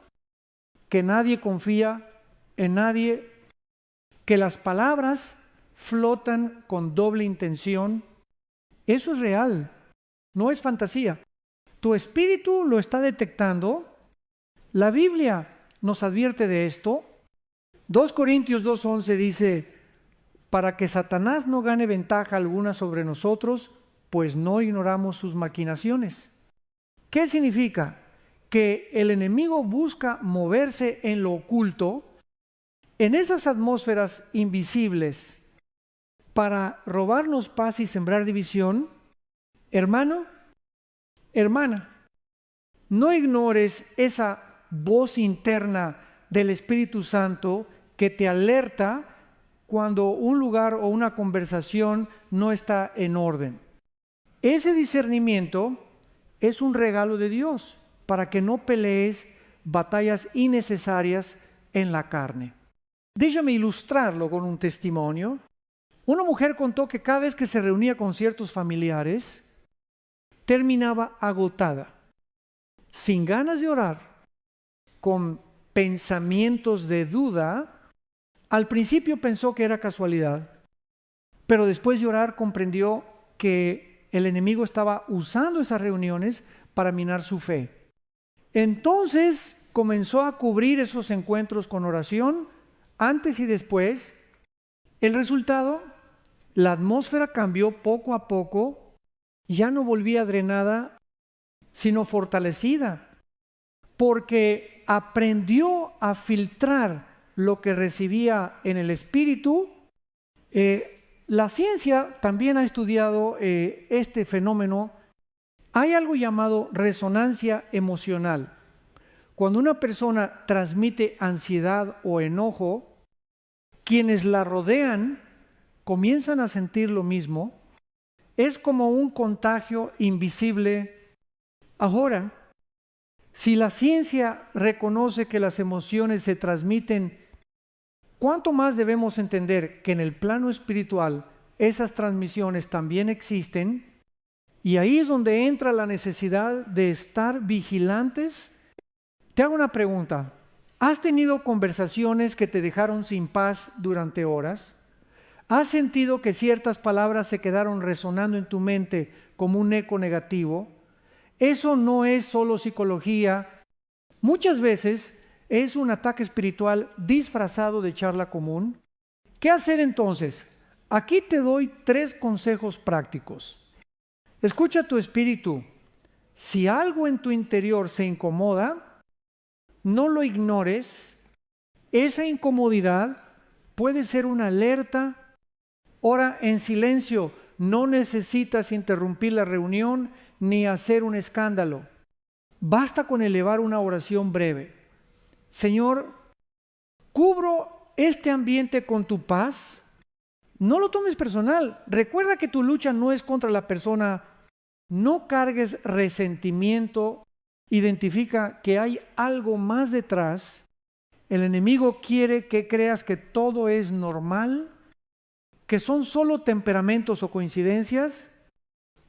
S1: que nadie confía en nadie, que las palabras flotan con doble intención. Eso es real, no es fantasía. Tu espíritu lo está detectando. La Biblia nos advierte de esto. 2 Corintios 2:11 dice: para que Satanás no gane ventaja alguna sobre nosotros, pues no ignoramos sus maquinaciones. ¿Qué significa? que el enemigo busca moverse en lo oculto, en esas atmósferas invisibles, para robarnos paz y sembrar división, hermano, hermana, no ignores esa voz interna del Espíritu Santo que te alerta cuando un lugar o una conversación no está en orden. Ese discernimiento es un regalo de Dios para que no pelees batallas innecesarias en la carne. Déjame ilustrarlo con un testimonio. Una mujer contó que cada vez que se reunía con ciertos familiares, terminaba agotada, sin ganas de orar, con pensamientos de duda. Al principio pensó que era casualidad, pero después de orar comprendió que el enemigo estaba usando esas reuniones para minar su fe. Entonces comenzó a cubrir esos encuentros con oración, antes y después. El resultado, la atmósfera cambió poco a poco, ya no volvía drenada, sino fortalecida, porque aprendió a filtrar lo que recibía en el espíritu. La ciencia también ha estudiado este fenómeno. Hay algo llamado resonancia emocional. Cuando una persona transmite ansiedad o enojo, quienes la rodean comienzan a sentir lo mismo. Es como un contagio invisible. Ahora, si la ciencia reconoce que las emociones se transmiten, ¿cuánto más debemos entender que en el plano espiritual esas transmisiones también existen? Y ahí es donde entra la necesidad de estar vigilantes. Te hago una pregunta. ¿Has tenido conversaciones que te dejaron sin paz durante horas? ¿Has sentido que ciertas palabras se quedaron resonando en tu mente como un eco negativo? Eso no es solo psicología. Muchas veces es un ataque espiritual disfrazado de charla común. ¿Qué hacer entonces? Aquí te doy 3 consejos prácticos. Escucha tu espíritu. Si algo en tu interior se incomoda, no lo ignores. Esa incomodidad puede ser una alerta. Ora en silencio. No necesitas interrumpir la reunión ni hacer un escándalo. Basta con elevar una oración breve. Señor, cubro este ambiente con tu paz. No lo tomes personal. Recuerda que tu lucha no es contra la persona. No cargues resentimiento. Identifica que hay algo más detrás. El enemigo quiere que creas que todo es normal, que son solo temperamentos o coincidencias,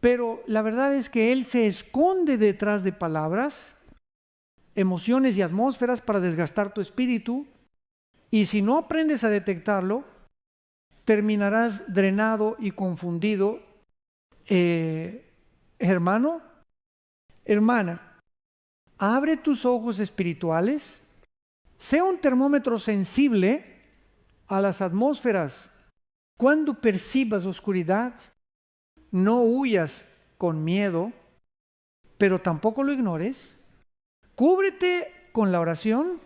S1: pero la verdad es que él se esconde detrás de palabras, emociones y atmósferas para desgastar tu espíritu, y si no aprendes a detectarlo, terminarás drenado y confundido. Hermano, hermana, abre tus ojos espirituales, sea un termómetro sensible a las atmósferas. Cuando percibas oscuridad, no huyas con miedo, pero tampoco lo ignores. Cúbrete con la oración,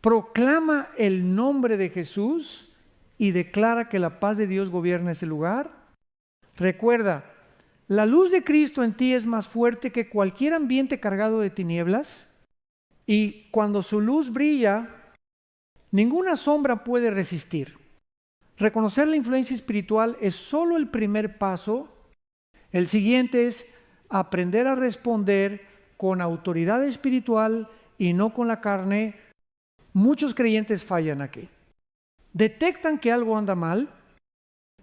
S1: proclama el nombre de Jesús y declara que la paz de Dios gobierna ese lugar. Recuerda, la luz de Cristo en ti es más fuerte que cualquier ambiente cargado de tinieblas, y cuando su luz brilla, ninguna sombra puede resistir. Reconocer la influencia espiritual es solo el primer paso. El siguiente es aprender a responder con autoridad espiritual y no con la carne. Muchos creyentes fallan aquí. Detectan que algo anda mal,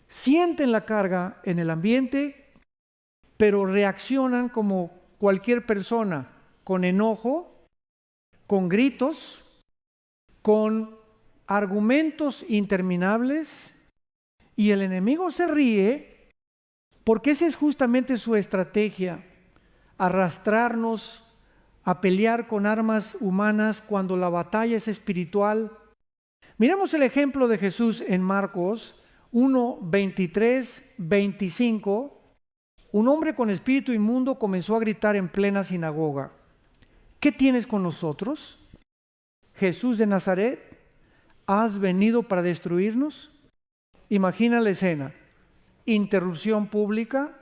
S1: sienten la carga en el ambiente, pero reaccionan como cualquier persona, con enojo, con gritos, con argumentos interminables, y el enemigo se ríe porque esa es justamente su estrategia, arrastrarnos a pelear con armas humanas cuando la batalla es espiritual. Miremos el ejemplo de Jesús en Marcos 1, 23, 25. Un hombre con espíritu inmundo comenzó a gritar en plena sinagoga: ¿Qué tienes con nosotros? Jesús de Nazaret, ¿has venido para destruirnos? Imagina la escena: interrupción pública,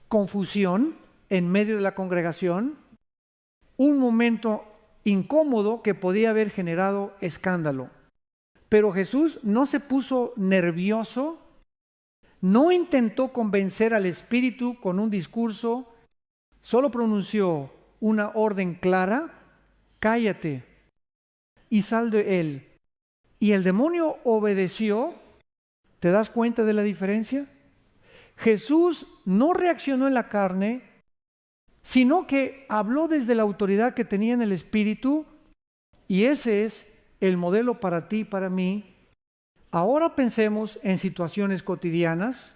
S1: confusión en medio de la congregación, un momento incómodo que podía haber generado escándalo. Pero Jesús no se puso nervioso, no intentó convencer al espíritu con un discurso, solo pronunció una orden clara: cállate y sal de él. Y el demonio obedeció. ¿Te das cuenta de la diferencia? Jesús no reaccionó en la carne, sino que habló desde la autoridad que tenía en el espíritu, y ese es el modelo para ti y para mí. Ahora pensemos en situaciones cotidianas.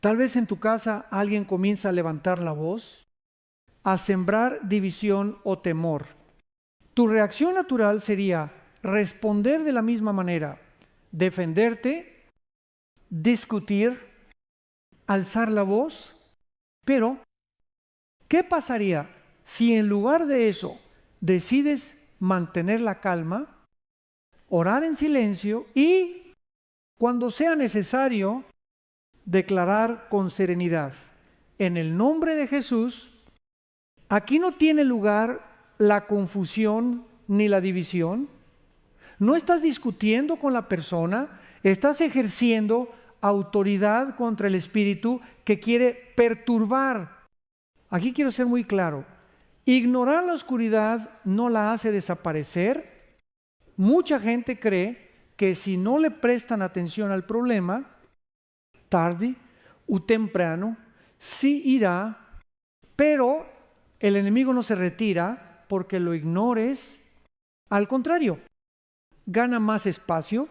S1: Tal vez en tu casa alguien comienza a levantar la voz, a sembrar división o temor. Tu reacción natural sería responder de la misma manera, defenderte, discutir, alzar la voz. Pero, ¿qué pasaría si en lugar de eso decides mantener la calma, orar en silencio y, cuando sea necesario, declarar con serenidad: en el nombre de Jesús, aquí no tiene lugar la confusión ni la división? No estás discutiendo con la persona, estás ejerciendo autoridad contra el espíritu que quiere perturbar. Aquí quiero ser muy claro: ignorar la oscuridad no la hace desaparecer. Mucha gente cree que si no le prestan atención al problema, tarde o temprano sí irá, pero el enemigo no se retira porque lo ignores. Al contrario, gana más espacio.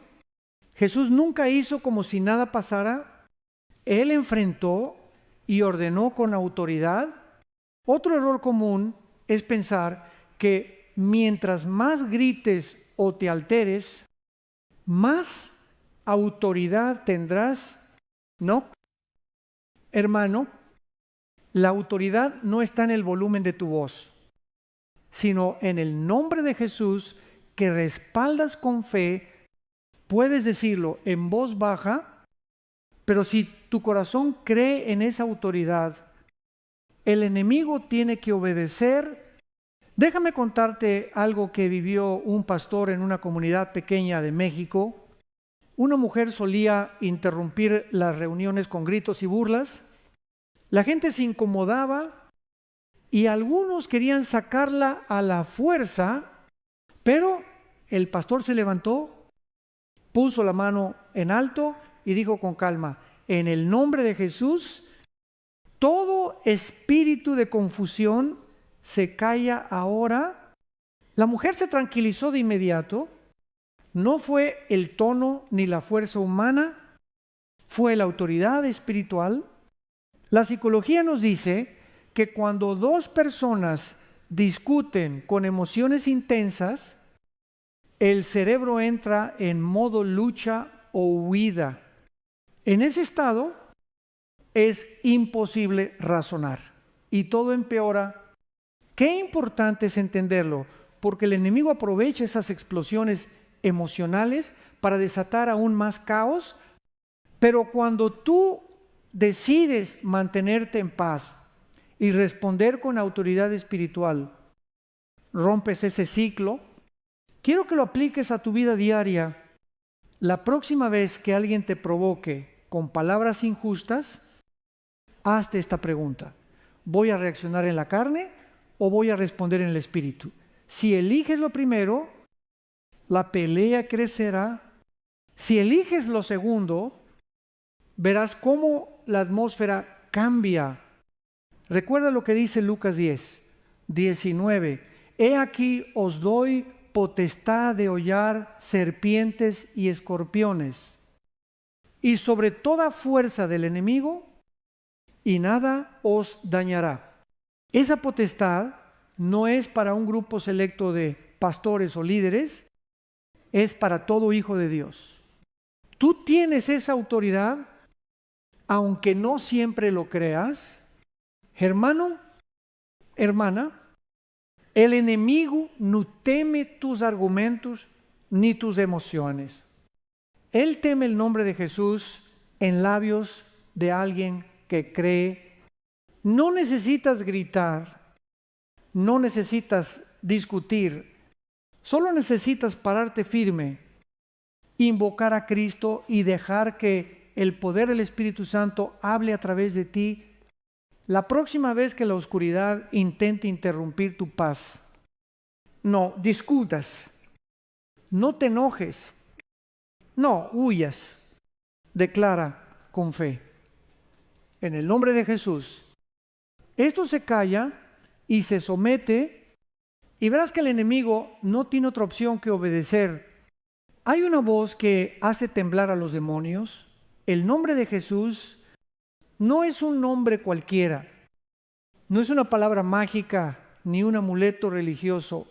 S1: Jesús nunca hizo como si nada pasara. Él enfrentó y ordenó con autoridad. Otro error común es pensar que mientras más grites o te alteres, más autoridad tendrás. No, hermano, la autoridad no está en el volumen de tu voz, sino en el nombre de Jesús que respaldas con fe. Puedes decirlo en voz baja, pero si tu corazón cree en esa autoridad, el enemigo tiene que obedecer. Déjame contarte algo que vivió un pastor en una comunidad pequeña de México. Una mujer solía interrumpir las reuniones con gritos y burlas. La gente se incomodaba y algunos querían sacarla a la fuerza, pero el pastor se levantó, puso la mano en alto y dijo con calma: en el nombre de Jesús, todo espíritu de confusión se calla ahora. La mujer se tranquilizó de inmediato. No fue el tono ni la fuerza humana, fue la autoridad espiritual. La psicología nos dice que cuando dos personas discuten con emociones intensas, el cerebro entra en modo lucha o huida. En ese estado es imposible razonar y todo empeora. Qué importante es entenderlo, porque el enemigo aprovecha esas explosiones emocionales para desatar aún más caos. Pero cuando tú decides mantenerte en paz y responder con autoridad espiritual, rompes ese ciclo. Quiero que lo apliques a tu vida diaria. La próxima vez que alguien te provoque con palabras injustas, hazte esta pregunta: ¿voy a reaccionar en la carne o voy a responder en el espíritu? Si eliges lo primero, la pelea crecerá. Si eliges lo segundo, verás cómo la atmósfera cambia. Recuerda lo que dice Lucas 10:19. He aquí os doy potestad de hollar serpientes y escorpiones, y sobre toda fuerza del enemigo, y nada os dañará. Esa potestad no es para un grupo selecto de pastores o líderes, es para todo hijo de Dios. Tú tienes esa autoridad, aunque no siempre lo creas. Hermano, hermana, El enemigo no teme tus argumentos ni tus emociones. Él teme el nombre de Jesús en labios de alguien que cree. No necesitas gritar, no necesitas discutir, solo necesitas pararte firme, invocar a Cristo y dejar que el poder del Espíritu Santo hable a través de ti. La próxima vez que la oscuridad intente interrumpir tu paz, no discutas, no te enojes, no huyas, declara con fe. En el nombre de Jesús, esto se calla y se somete, y verás que el enemigo no tiene otra opción que obedecer. Hay una voz que hace temblar a los demonios. El nombre de Jesús no es un nombre cualquiera, no es una palabra mágica ni un amuleto religioso.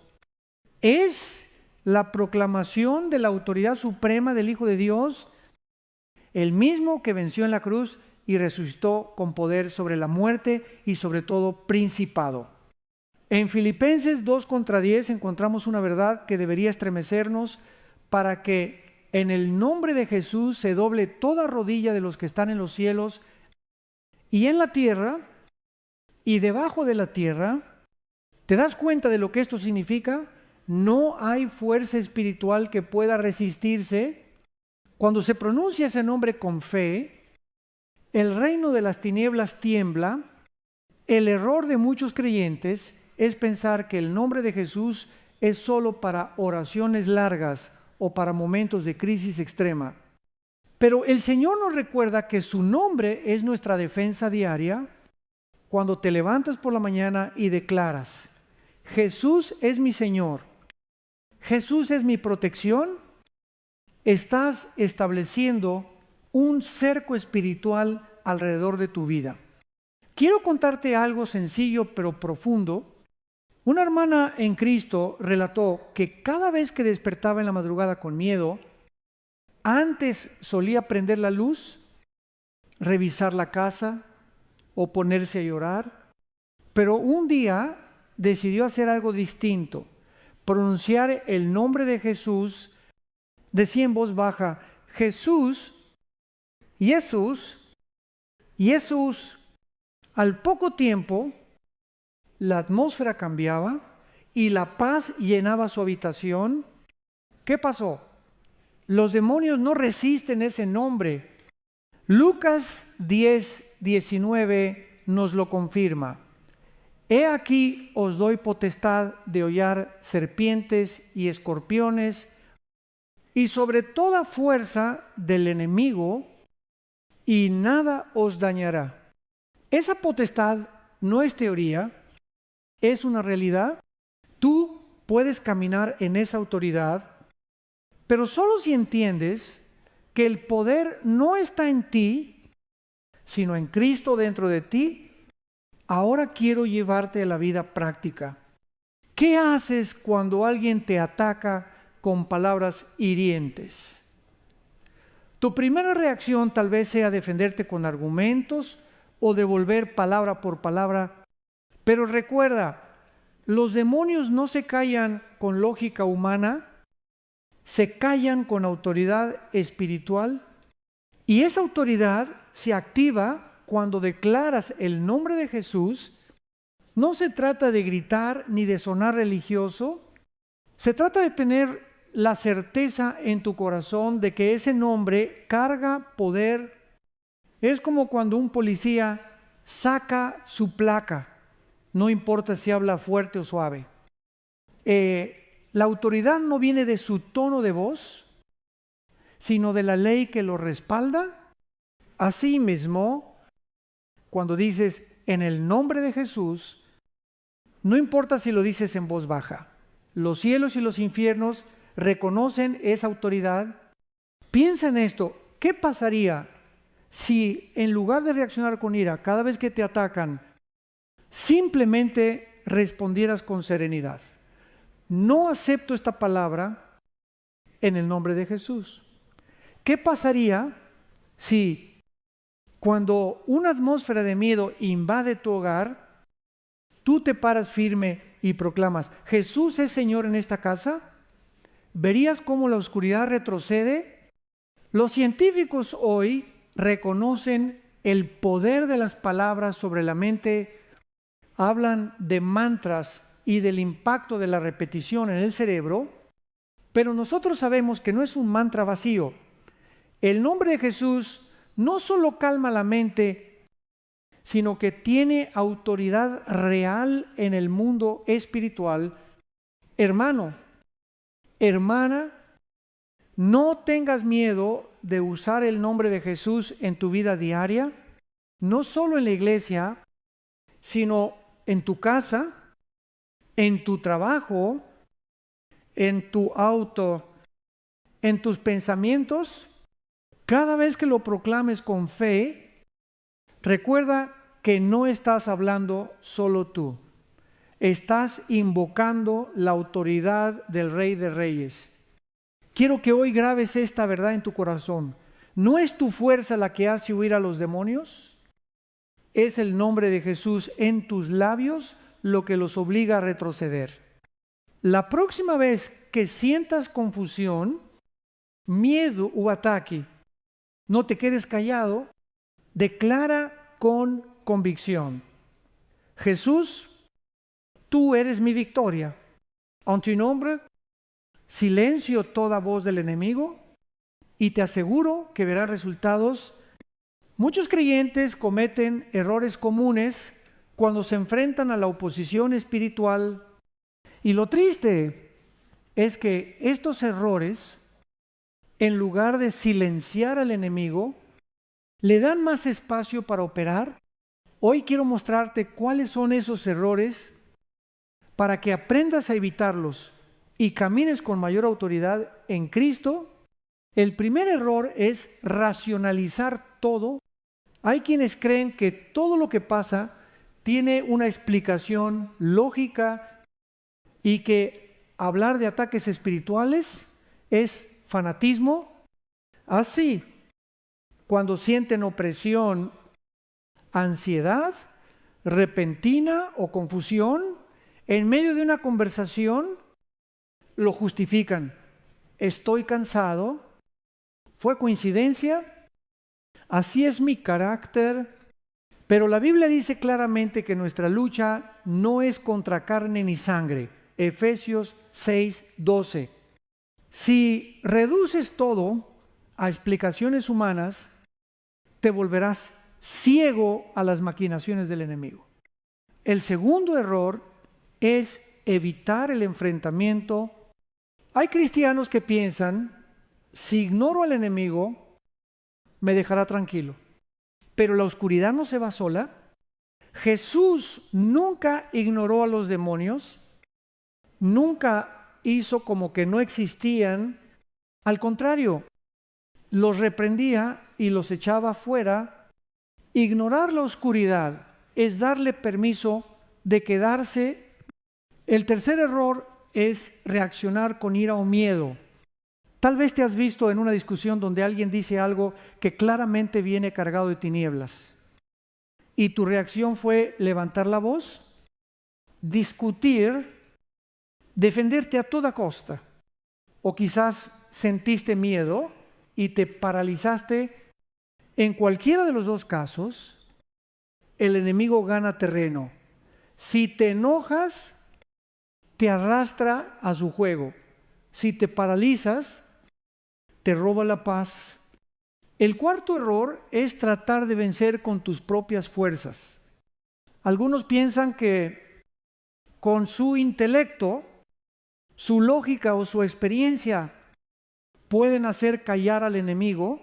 S1: Es la proclamación de la autoridad suprema del Hijo de Dios, el mismo que venció en la cruz y resucitó con poder sobre la muerte y sobre todo principado. En Filipenses 2:10 encontramos una verdad que debería estremecernos para que en el nombre de Jesús se doble toda rodilla de los que están en los cielos y en la tierra y debajo de la tierra. ¿Te das cuenta de lo que esto significa? No hay fuerza espiritual que pueda resistirse. Cuando se pronuncia ese nombre con fe, el reino de las tinieblas tiembla. El error de muchos creyentes es pensar que el nombre de Jesús es solo para oraciones largas o para momentos de crisis extrema. Pero el Señor nos recuerda que su nombre es nuestra defensa diaria. Cuando te levantas por la mañana y declaras, Jesús es mi Señor, Jesús es mi protección, estás estableciendo un cerco espiritual alrededor de tu vida. Quiero contarte algo sencillo pero profundo. Una hermana en Cristo relató que cada vez que despertaba en la madrugada con miedo, antes solía prender la luz, revisar la casa o ponerse a llorar, pero un día decidió hacer algo distinto, pronunciar el nombre de Jesús. Decía en voz baja, Jesús, Jesús, Jesús. Al poco tiempo, la atmósfera cambiaba y la paz llenaba su habitación. ¿Qué pasó? Los demonios no resisten ese nombre. Lucas 10:19 nos lo confirma. He aquí os doy potestad de hollar serpientes y escorpiones y sobre toda fuerza del enemigo, y nada os dañará. Esa potestad no es teoría, es una realidad. Tú puedes caminar en esa autoridad, pero solo si entiendes que el poder no está en ti, sino en Cristo dentro de ti. Ahora quiero llevarte a la vida práctica. ¿Qué haces cuando alguien te ataca con palabras hirientes? Tu primera reacción tal vez sea defenderte con argumentos o devolver palabra por palabra, pero recuerda, los demonios no se callan con lógica humana, se callan con autoridad espiritual, y esa autoridad se activa cuando declaras el nombre de Jesús. No se trata de gritar ni de sonar religioso, se trata de tener la certeza en tu corazón de que ese nombre carga poder. Es como cuando un policía saca su placa, no importa si habla fuerte o suave. La autoridad no viene de su tono de voz, sino de la ley que lo respalda. Así mismo, cuando dices en el nombre de Jesús, no importa si lo dices en voz baja, los cielos y los infiernos reconocen esa autoridad. Piensa en esto, ¿qué pasaría si en lugar de reaccionar con ira cada vez que te atacan, simplemente respondieras con serenidad? No acepto esta palabra en el nombre de Jesús. ¿Qué pasaría si cuando una atmósfera de miedo invade tu hogar, tú te paras firme y proclamas, Jesús es Señor en esta casa, ¿verías cómo la oscuridad retrocede? Los científicos hoy reconocen el poder de las palabras sobre la mente, hablan de mantras y del impacto de la repetición en el cerebro, pero nosotros sabemos que no es un mantra vacío. El nombre de Jesús no solo calma la mente, sino que tiene autoridad real en el mundo espiritual. Hermano, hermana, no tengas miedo de usar el nombre de Jesús en tu vida diaria, no solo en la iglesia, sino en tu casa, en tu trabajo, en tu auto, en tus pensamientos. Cada vez que lo proclames con fe, recuerda que no estás hablando solo tú. Estás invocando la autoridad del Rey de Reyes. Quiero que hoy grabes esta verdad en tu corazón. ¿No es tu fuerza la que hace huir a los demonios? ¿Es el nombre de Jesús en tus labios lo que los obliga a retroceder? La próxima vez que sientas confusión, miedo o ataque, no te quedes callado, declara con convicción: Jesús, tú eres mi victoria. En tu nombre, silencio toda voz del enemigo y te aseguro que verás resultados. Muchos creyentes cometen errores comunes cuando se enfrentan a la oposición espiritual, y lo triste es que estos errores, en lugar de silenciar al enemigo, le dan más espacio para operar. Hoy quiero mostrarte cuáles son esos errores para que aprendas a evitarlos y camines con mayor autoridad en Cristo. El primer error es racionalizar todo. Hay quienes creen que todo lo que pasa tiene una explicación lógica y que hablar de ataques espirituales es fanatismo. Así, cuando sienten opresión, ansiedad repentina o confusión, en medio de una conversación, lo justifican. Estoy cansado, fue coincidencia, así es mi carácter. Pero la Biblia dice claramente que nuestra lucha no es contra carne ni sangre. Efesios 6:12. Si reduces todo a explicaciones humanas, te volverás ciego a las maquinaciones del enemigo. El segundo error es evitar el enfrentamiento. Hay cristianos que piensan, si ignoro al enemigo, me dejará tranquilo. Pero la oscuridad no se va sola. Jesús nunca ignoró a los demonios, nunca hizo como que no existían. Al contrario, los reprendía y los echaba fuera. Ignorar la oscuridad es darle permiso de quedarse. El tercer error es reaccionar con ira o miedo. Tal vez te has visto en una discusión donde alguien dice algo que claramente viene cargado de tinieblas y tu reacción fue levantar la voz, discutir, defenderte a toda costa, o quizás sentiste miedo y te paralizaste. En cualquiera de los dos casos, el enemigo gana terreno. Si te enojas, te arrastra a su juego. Si te paralizas, te roba la paz. El cuarto error es tratar de vencer con tus propias fuerzas. Algunos piensan que con su intelecto, su lógica o su experiencia pueden hacer callar al enemigo,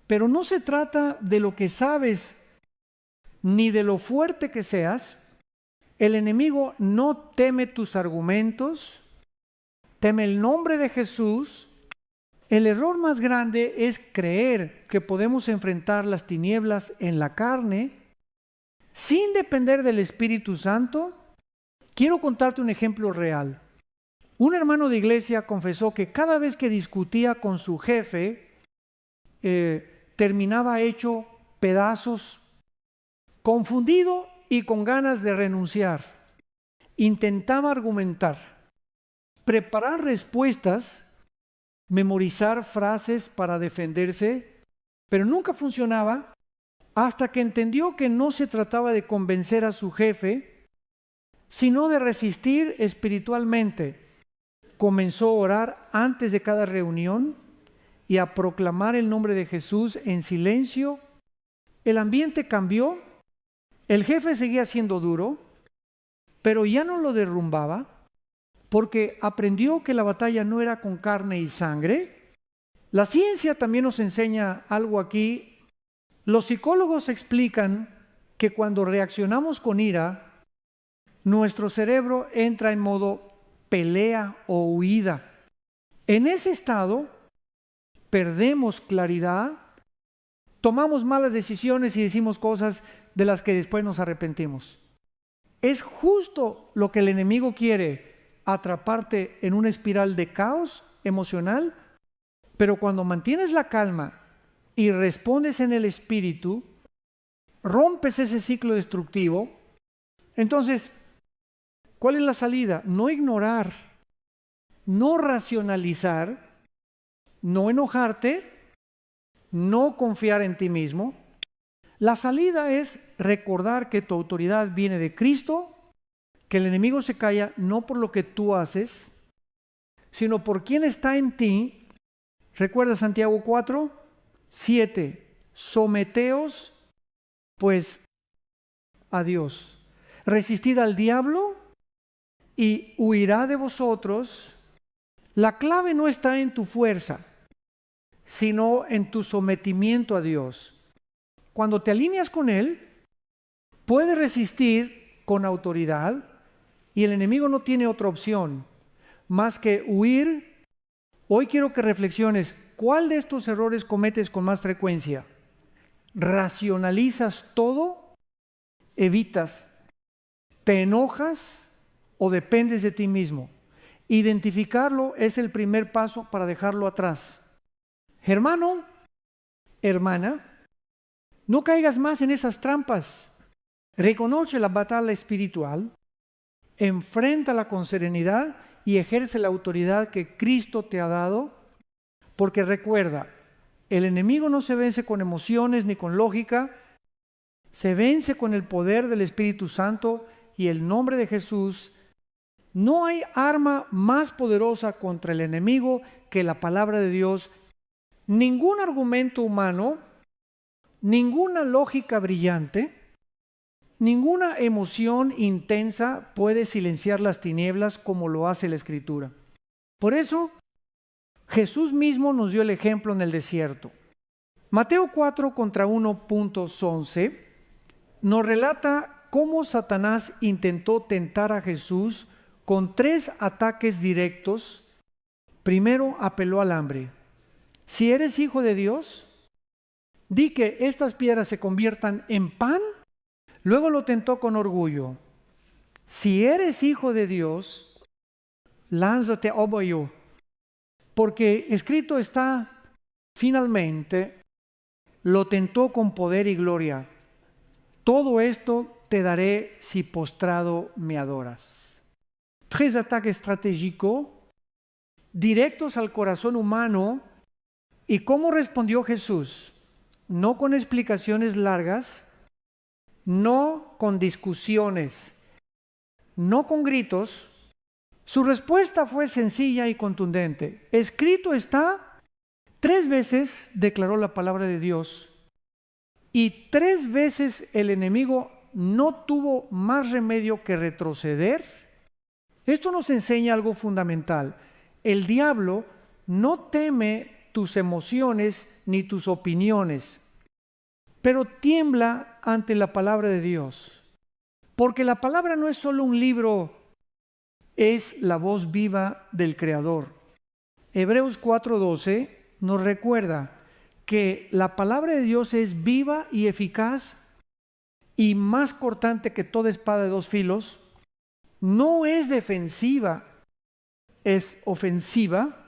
S1: pero no se trata de lo que sabes ni de lo fuerte que seas. El enemigo no teme tus argumentos, teme el nombre de Jesús. El error más grande es creer que podemos enfrentar las tinieblas en la carne sin depender del Espíritu Santo. Quiero contarte un ejemplo real. Un hermano de iglesia confesó que cada vez que discutía con su jefe, terminaba hecho pedazos, confundido y con ganas de renunciar. intentaba argumentar, preparar respuestas, memorizar frases para defenderse, pero nunca funcionaba hasta que entendió que no se trataba de convencer a su jefe, sino de resistir espiritualmente. Comenzó a orar antes de cada reunión y a proclamar el nombre de Jesús en silencio. El ambiente cambió, el jefe seguía siendo duro, pero ya no lo derrumbaba, porque aprendió que la batalla no era con carne y sangre. La ciencia también nos enseña algo aquí. Los psicólogos explican que cuando reaccionamos con ira, nuestro cerebro entra en modo pelea o huida. En ese estado, perdemos claridad, tomamos malas decisiones y decimos cosas de las que después nos arrepentimos. Es justo lo que el enemigo quiere, atraparte en una espiral de caos emocional, pero cuando mantienes la calma y respondes en el espíritu, rompes ese ciclo destructivo. Entonces, ¿cuál es la salida? No ignorar, no racionalizar, no enojarte, no confiar en ti mismo. La salida es recordar que tu autoridad viene de Cristo, que el enemigo se calla no por lo que tú haces, sino por quien está en ti. Recuerda Santiago 4, 7. Someteos pues a Dios. Resistid al diablo y huirá de vosotros. La clave no está en tu fuerza, sino en tu sometimiento a Dios. Cuando te alineas con Él, puedes resistir con autoridad y el enemigo no tiene otra opción más que huir. Hoy quiero que reflexiones, ¿cuál de estos errores cometes con más frecuencia? ¿Racionalizas todo? ¿Evitas? ¿Te enojas o dependes de ti mismo? Identificarlo es el primer paso para dejarlo atrás. Hermano, hermana, no caigas más en esas trampas. Reconoce la batalla espiritual, enfréntala con serenidad y ejerce la autoridad que Cristo te ha dado, porque recuerda, el enemigo no se vence con emociones ni con lógica, se vence con el poder del Espíritu Santo y el nombre de Jesús. No hay arma más poderosa contra el enemigo que la palabra de Dios. Ningún argumento humano, ninguna lógica brillante, ninguna emoción intensa puede silenciar las tinieblas como lo hace la Escritura. Por eso, Jesús mismo nos dio el ejemplo en el desierto. Mateo 4 contra 1.11 nos relata cómo Satanás intentó tentar a Jesús con 3 ataques directos. Primero apeló al hambre. Si eres hijo de Dios, di que estas piedras se conviertan en pan. Luego lo tentó con orgullo. Si eres hijo de Dios, lánzate over yo. Porque escrito está, finalmente, lo tentó con poder y gloria. Todo esto te daré si postrado me adoras. 3 ataques estratégicos, directos al corazón humano. ¿Y cómo respondió Jesús? No con explicaciones largas, no con discusiones, no con gritos. Su respuesta fue sencilla y contundente. Escrito está, 3 veces declaró la palabra de Dios y 3 veces el enemigo no tuvo más remedio que retroceder. Esto nos enseña algo fundamental. El diablo no teme tus emociones ni tus opiniones, pero tiembla ante la palabra de Dios. Porque la palabra no es solo un libro, es la voz viva del Creador. Hebreos 4:12 nos recuerda que la palabra de Dios es viva y eficaz y más cortante que toda espada de 2 filos. No es defensiva, es ofensiva.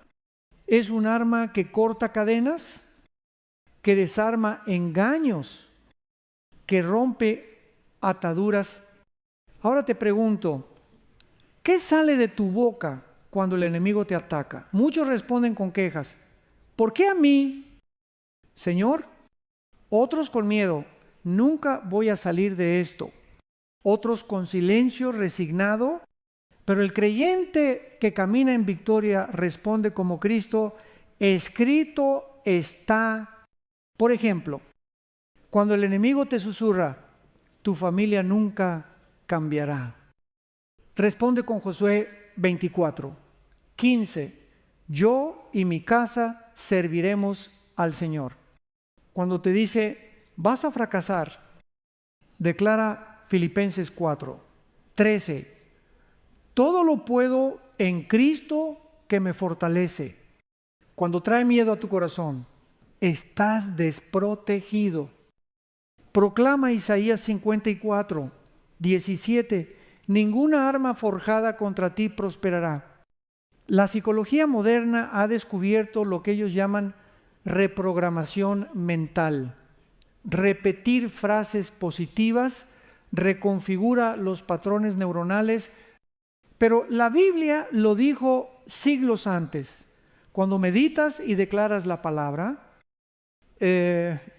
S1: Es un arma que corta cadenas, que desarma engaños, que rompe ataduras. Ahora te pregunto, ¿Qué sale de tu boca cuando el enemigo te ataca? Muchos responden con quejas. ¿Por qué a mí, Señor? Otros con miedo. Nunca voy a salir de esto. Otros con silencio resignado. Pero el creyente que camina en victoria responde como Cristo: escrito está. Por ejemplo, cuando el enemigo te susurra, tu familia nunca cambiará. Responde con Josué 24:15. Yo y mi casa serviremos al Señor. Cuando te dice, vas a fracasar, declara Filipenses 4:13. Todo lo puedo en Cristo que me fortalece. Cuando trae miedo a tu corazón, estás desprotegido. Proclama Isaías 54:17. Ninguna arma forjada contra ti prosperará. La psicología moderna ha descubierto lo que ellos llaman reprogramación mental. Repetir frases positivas reconfigura los patrones neuronales, pero la Biblia lo dijo siglos antes. Cuando meditas y declaras la palabra,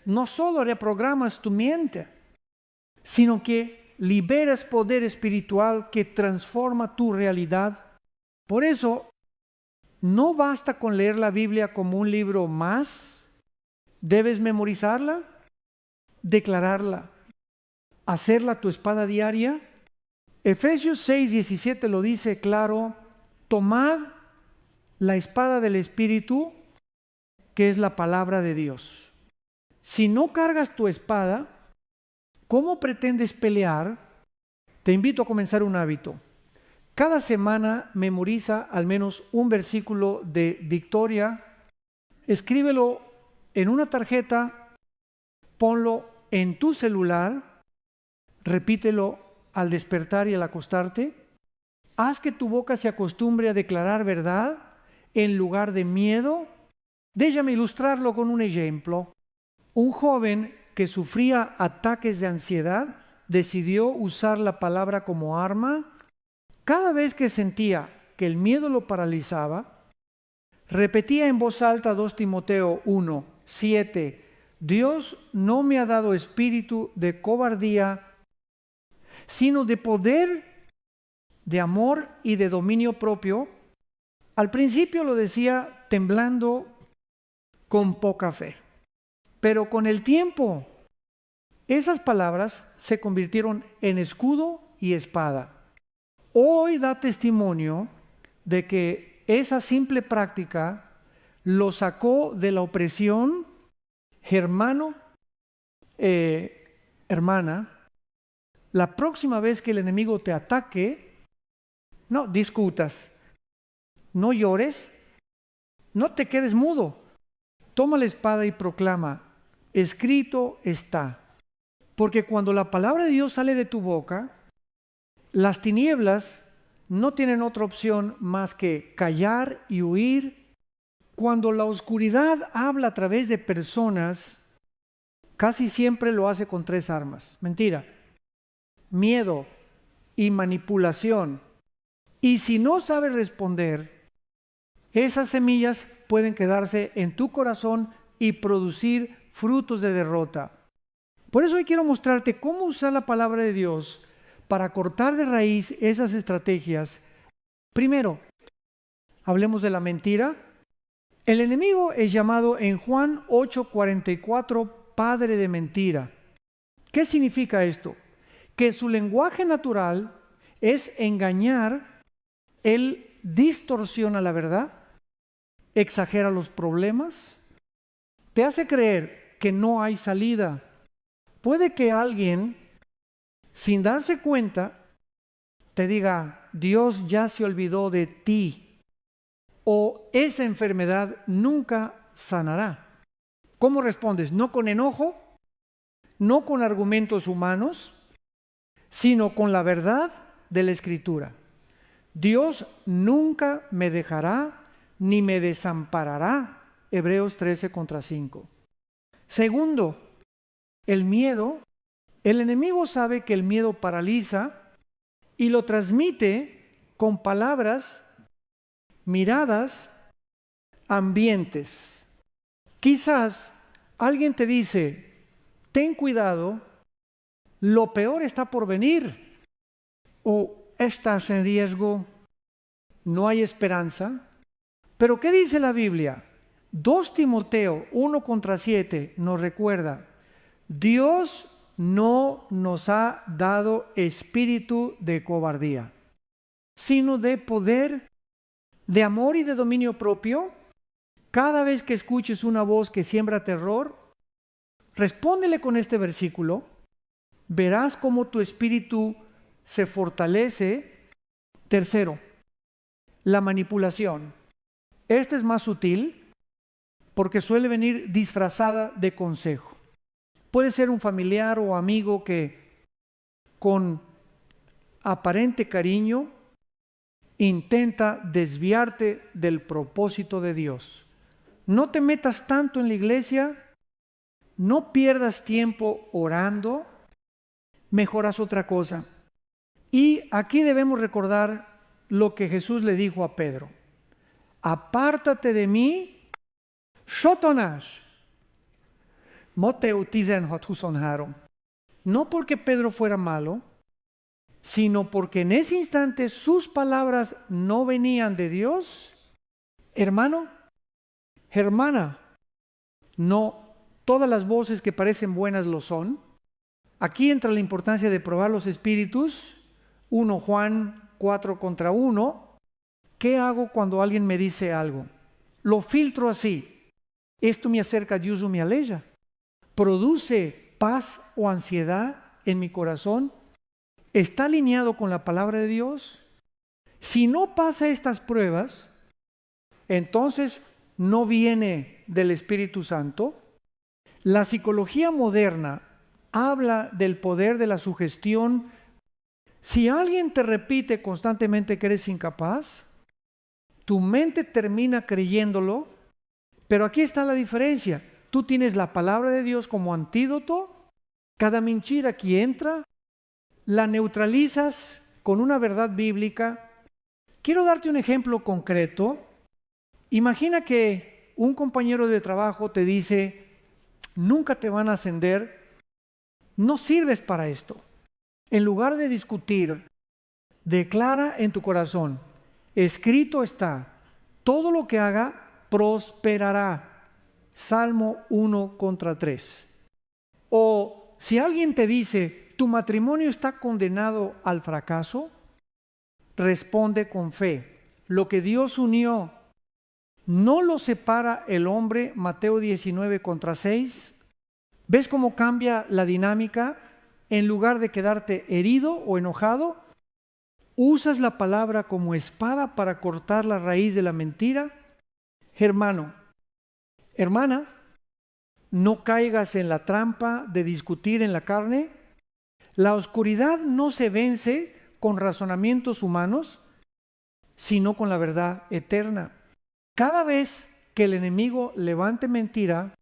S1: no solo reprogramas tu mente, sino que liberas poder espiritual que transforma tu realidad. Por eso, no basta con leer la Biblia como un libro más. Debes memorizarla, declararla, hacerla tu espada diaria. Efesios 6:17 lo dice claro: tomad la espada del Espíritu, que es la palabra de Dios. Si no cargas tu espada, ¿cómo pretendes pelear? Te invito a comenzar un hábito. Cada semana memoriza al menos un versículo de victoria, escríbelo en una tarjeta, ponlo en tu celular, repítelo al despertar y al acostarte. Haz que tu boca se acostumbre a declarar verdad en lugar de miedo. Déjame ilustrarlo con un ejemplo. Un joven que sufría ataques de ansiedad decidió usar la palabra como arma. Cada vez que sentía que el miedo lo paralizaba, repetía en voz alta 2 Timoteo 1:7. Dios no me ha dado espíritu de cobardía, sino de poder, de amor y de dominio propio. Al principio lo decía temblando, con poca fe. Pero con el tiempo, esas palabras se convirtieron en escudo y espada. Hoy da testimonio de que esa simple práctica lo sacó de la opresión. Hermano, hermana, la próxima vez que el enemigo te ataque, no discutas, no llores, no te quedes mudo. Toma la espada y proclama: escrito está. Porque cuando la palabra de Dios sale de tu boca, las tinieblas no tienen otra opción más que callar y huir. Cuando la oscuridad habla a través de personas, casi siempre lo hace con 3 armas. Mentira, miedo y manipulación. Y si no sabes responder, esas semillas pueden quedarse en tu corazón y producir frutos de derrota. Por eso hoy quiero mostrarte cómo usar la palabra de Dios para cortar de raíz esas estrategias. Primero, hablemos de la mentira. El enemigo es llamado en Juan 8:44 padre de mentira. ¿Qué significa esto? Que su lenguaje natural es engañar. Él distorsiona la verdad, exagera los problemas, te hace creer que no hay salida. Puede que alguien, sin darse cuenta, te diga: Dios ya se olvidó de ti, o esa enfermedad nunca sanará. ¿Cómo respondes? No con enojo, no con argumentos humanos, sino con la verdad de la Escritura. Dios nunca me dejará ni me desamparará. Hebreos 13:5. Segundo, el miedo. El enemigo sabe que el miedo paraliza y lo transmite con palabras, miradas, ambientes. Quizás alguien te dice, ten cuidado, lo peor está por venir, o estás en riesgo, no hay esperanza. Pero ¿qué dice la Biblia? 2 Timoteo 1:7 nos recuerda, Dios no nos ha dado espíritu de cobardía, sino de poder, de amor y de dominio propio. Cada vez que escuches una voz que siembra terror, respóndele con este versículo, verás cómo tu espíritu se fortalece. Tercero, la manipulación. Esta es más sutil porque suele venir disfrazada de consejo. Puede ser un familiar o amigo que con aparente cariño intenta desviarte del propósito de Dios. No te metas tanto en la iglesia, no pierdas tiempo orando, mejor haz otra cosa. Y aquí debemos recordar lo que Jesús le dijo a Pedro. Apártate de mí, Satanás. Mateo 16:24. No porque Pedro fuera malo, sino porque en ese instante sus palabras no venían de Dios. Hermano, hermana, no todas las voces que parecen buenas lo son. Aquí entra la importancia de probar los espíritus. 1 Juan 4:1. ¿Qué hago cuando alguien me dice algo? Lo filtro así. Esto me acerca a Dios o me aleja. ¿Produce paz o ansiedad en mi corazón? ¿Está alineado con la palabra de Dios? Si no pasa estas pruebas, entonces no viene del Espíritu Santo. La psicología moderna habla del poder de la sugestión. Si alguien te repite constantemente que eres incapaz, tu mente termina creyéndolo, pero aquí está la diferencia. Tú tienes la palabra de Dios como antídoto. Cada mentira que entra, la neutralizas con una verdad bíblica. Quiero darte un ejemplo concreto. Imagina que un compañero de trabajo te dice, nunca te van a ascender, no sirves para esto. En lugar de discutir, declara en tu corazón, escrito está, todo lo que haga prosperará. Salmo 1:3. O si alguien te dice, tu matrimonio está condenado al fracaso, responde con fe, lo que Dios unió, no lo separa el hombre. Mateo 19:6. ¿Ves cómo cambia la dinámica? En lugar de quedarte herido o enojado, usas la palabra como espada para cortar la raíz de la mentira. Hermano, hermana, no caigas en la trampa de discutir en la carne. La oscuridad no se vence con razonamientos humanos, sino con la verdad eterna. Cada vez que el enemigo levante mentira,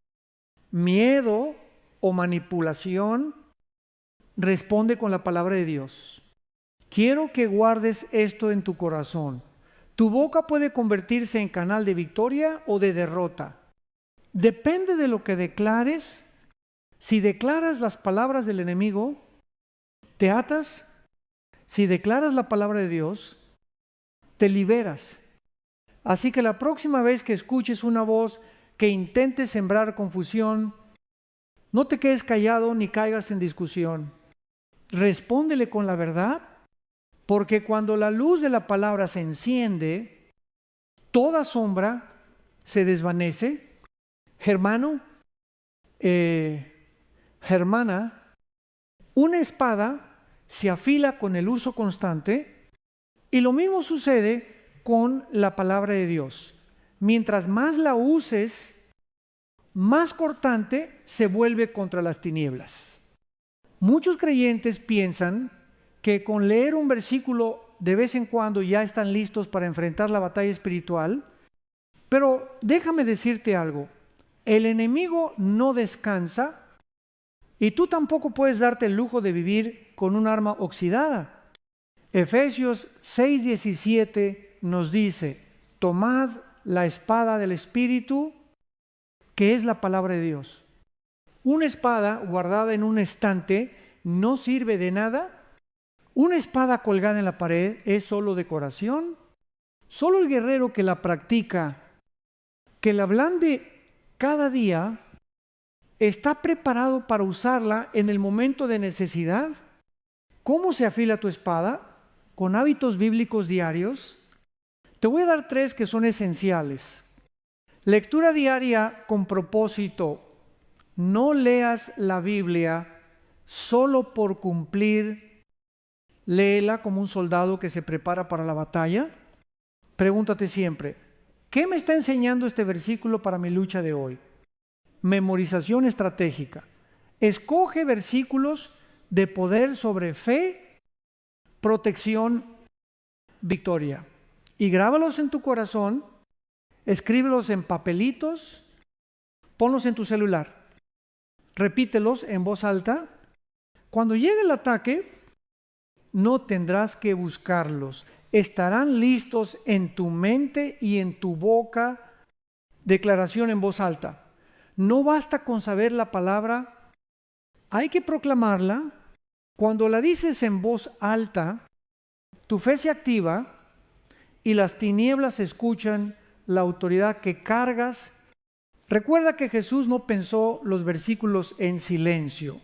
S1: miedo o manipulación, responde con la palabra de Dios. Quiero que guardes esto en tu corazón. Tu boca puede convertirse en canal de victoria o de derrota. Depende de lo que declares. Si declaras las palabras del enemigo, te atas. Si declaras la palabra de Dios, te liberas. Así que la próxima vez que escuches una voz que intente sembrar confusión, no te quedes callado ni caigas en discusión. Respóndele con la verdad, porque cuando la luz de la palabra se enciende, toda sombra se desvanece. Hermano, hermana, una espada se afila con el uso constante y lo mismo sucede con la palabra de Dios. Mientras más la uses, más cortante se vuelve contra las tinieblas. Muchos creyentes piensan que con leer un versículo de vez en cuando ya están listos para enfrentar la batalla espiritual, pero déjame decirte algo. El enemigo no descansa y tú tampoco puedes darte el lujo de vivir con un arma oxidada. Efesios 6:17 nos dice: tomad la espada del Espíritu, que es la palabra de Dios. Una espada guardada en un estante no sirve de nada. Una espada colgada en la pared es solo decoración. Solo el guerrero que la practica, que la blande cada día, está preparado para usarla en el momento de necesidad. ¿Cómo se afila tu espada? Con hábitos bíblicos diarios. Te voy a dar 3 que son esenciales. Lectura diaria con propósito. No leas la Biblia solo por cumplir. Léela como un soldado que se prepara para la batalla. Pregúntate siempre: ¿qué me está enseñando este versículo para mi lucha de hoy? Memorización estratégica. Escoge versículos de poder sobre fe, protección, victoria. Y grábalos en tu corazón, escríbelos en papelitos, ponlos en tu celular. Repítelos en voz alta. Cuando llegue el ataque, no tendrás que buscarlos. Estarán listos en tu mente y en tu boca. Declaración en voz alta. No basta con saber la palabra, hay que proclamarla. Cuando la dices en voz alta, tu fe se activa y las tinieblas escuchan la autoridad que cargas. Recuerda que Jesús no pensó los versículos en silencio.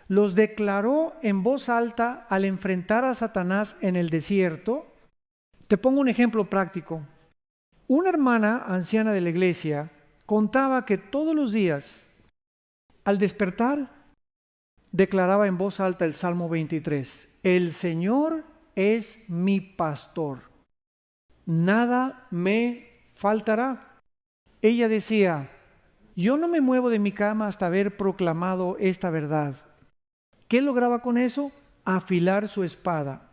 S1: Los declaró en voz alta al enfrentar a Satanás en el desierto. Te pongo un ejemplo práctico. Una hermana anciana de la iglesia contaba que todos los días, al despertar, declaraba en voz alta el Salmo 23. El Señor es mi pastor, nada me faltará. Ella decía: yo no me muevo de mi cama hasta haber proclamado esta verdad. ¿Qué lograba con eso? Afilar su espada,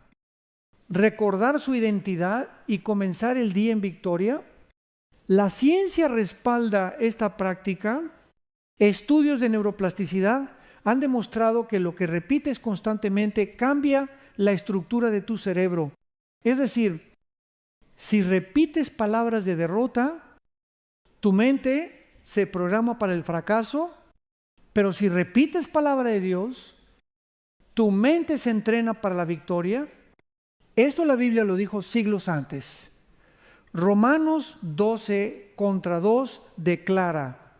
S1: recordar su identidad y comenzar el día en victoria. La ciencia respalda esta práctica. Estudios de neuroplasticidad han demostrado que lo que repites constantemente cambia la estructura de tu cerebro. Es decir, si repites palabras de derrota, tu mente se programa para el fracaso, pero si repites palabra de Dios, tu mente se entrena para la victoria. Esto la Biblia lo dijo siglos antes. Romanos 12:2 declara: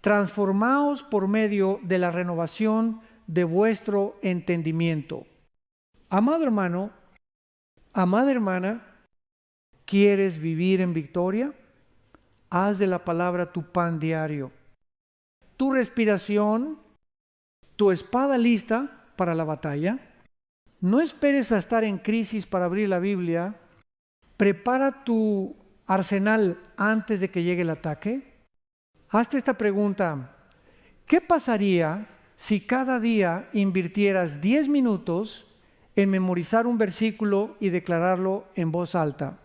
S1: transformaos por medio de la renovación de vuestro entendimiento. Amado hermano, amada hermana, ¿quieres vivir en victoria? Haz de la palabra tu pan diario, tu respiración, tu espada lista para la batalla. No esperes a estar en crisis para abrir la Biblia. Prepara tu arsenal antes de que llegue el ataque. Hazte esta pregunta: ¿qué pasaría si cada día invirtieras 10 minutos en memorizar un versículo y declararlo en voz alta?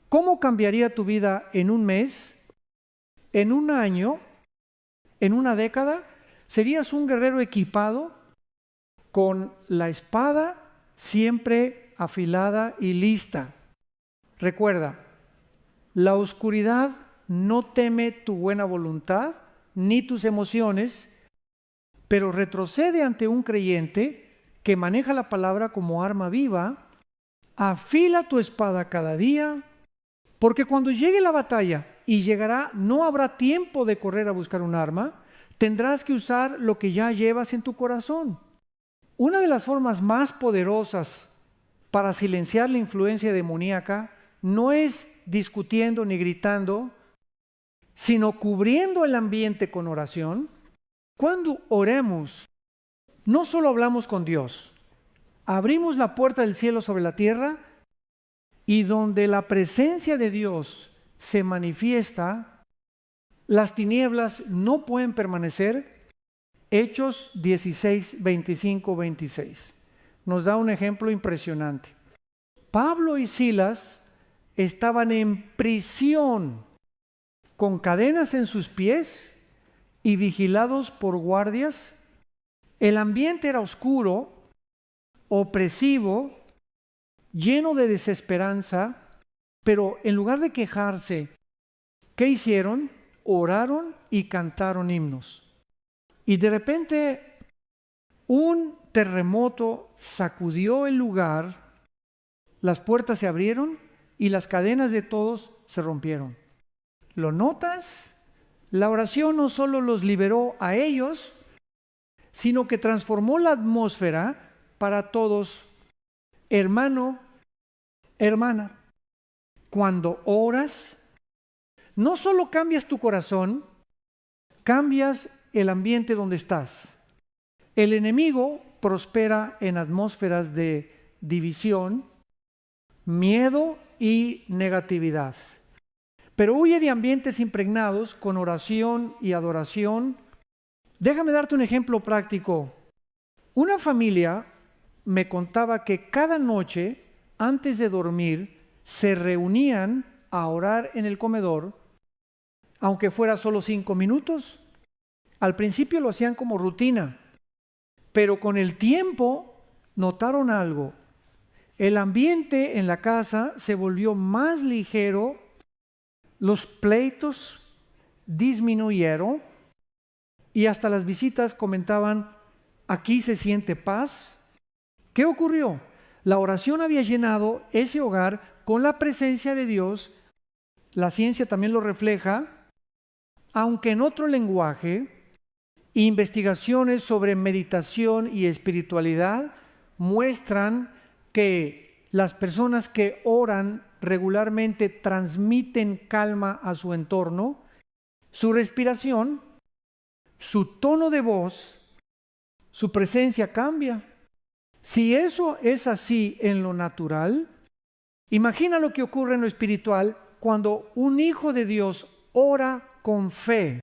S1: ¿Cómo cambiaría tu vida en un mes, en un año, en una década? Serías un guerrero equipado con la espada siempre afilada y lista. Recuerda, la oscuridad no teme tu buena voluntad ni tus emociones, pero retrocede ante un creyente que maneja la palabra como arma viva. Afila tu espada cada día, porque cuando llegue la batalla, y llegará, no habrá tiempo de correr a buscar un arma, tendrás que usar lo que ya llevas en tu corazón. Una de las formas más poderosas para silenciar la influencia demoníaca no es discutiendo ni gritando, sino cubriendo el ambiente con oración. Cuando oremos, no solo hablamos con Dios, abrimos la puerta del cielo sobre la tierra, y donde la presencia de Dios se manifiesta, las tinieblas no pueden permanecer. Hechos 16, 25, 26 nos da un ejemplo impresionante. Pablo y Silas estaban en prisión, con cadenas en sus pies y vigilados por guardias. El ambiente era oscuro, opresivo, lleno de desesperanza, pero en lugar de quejarse, ¿qué hicieron? Oraron y cantaron himnos. Y de repente un terremoto sacudió el lugar, las puertas se abrieron y las cadenas de todos se rompieron. ¿Lo notas? La oración no solo los liberó a ellos, sino que transformó la atmósfera para todos. Hermano, hermana, cuando oras, no solo cambias tu corazón, cambias el ambiente donde estás. El enemigo prospera en atmósferas de división, miedo y negatividad. Pero huye de ambientes impregnados con oración y adoración. Déjame darte un ejemplo práctico. Una familia me contaba que cada noche, antes de dormir, se reunían a orar en el comedor, aunque fuera solo 5 minutos. Al principio lo hacían como rutina, pero con el tiempo notaron algo. El ambiente en la casa se volvió más ligero, los pleitos disminuyeron y hasta las visitas comentaban, aquí se siente paz. ¿Qué ocurrió? La oración había llenado ese hogar con la presencia de Dios. La ciencia también lo refleja, aunque en otro lenguaje. Investigaciones sobre meditación y espiritualidad muestran que las personas que oran regularmente transmiten calma a su entorno, su respiración, su tono de voz, su presencia cambia. Si eso es así en lo natural, imagina lo que ocurre en lo espiritual cuando un hijo de Dios ora con fe.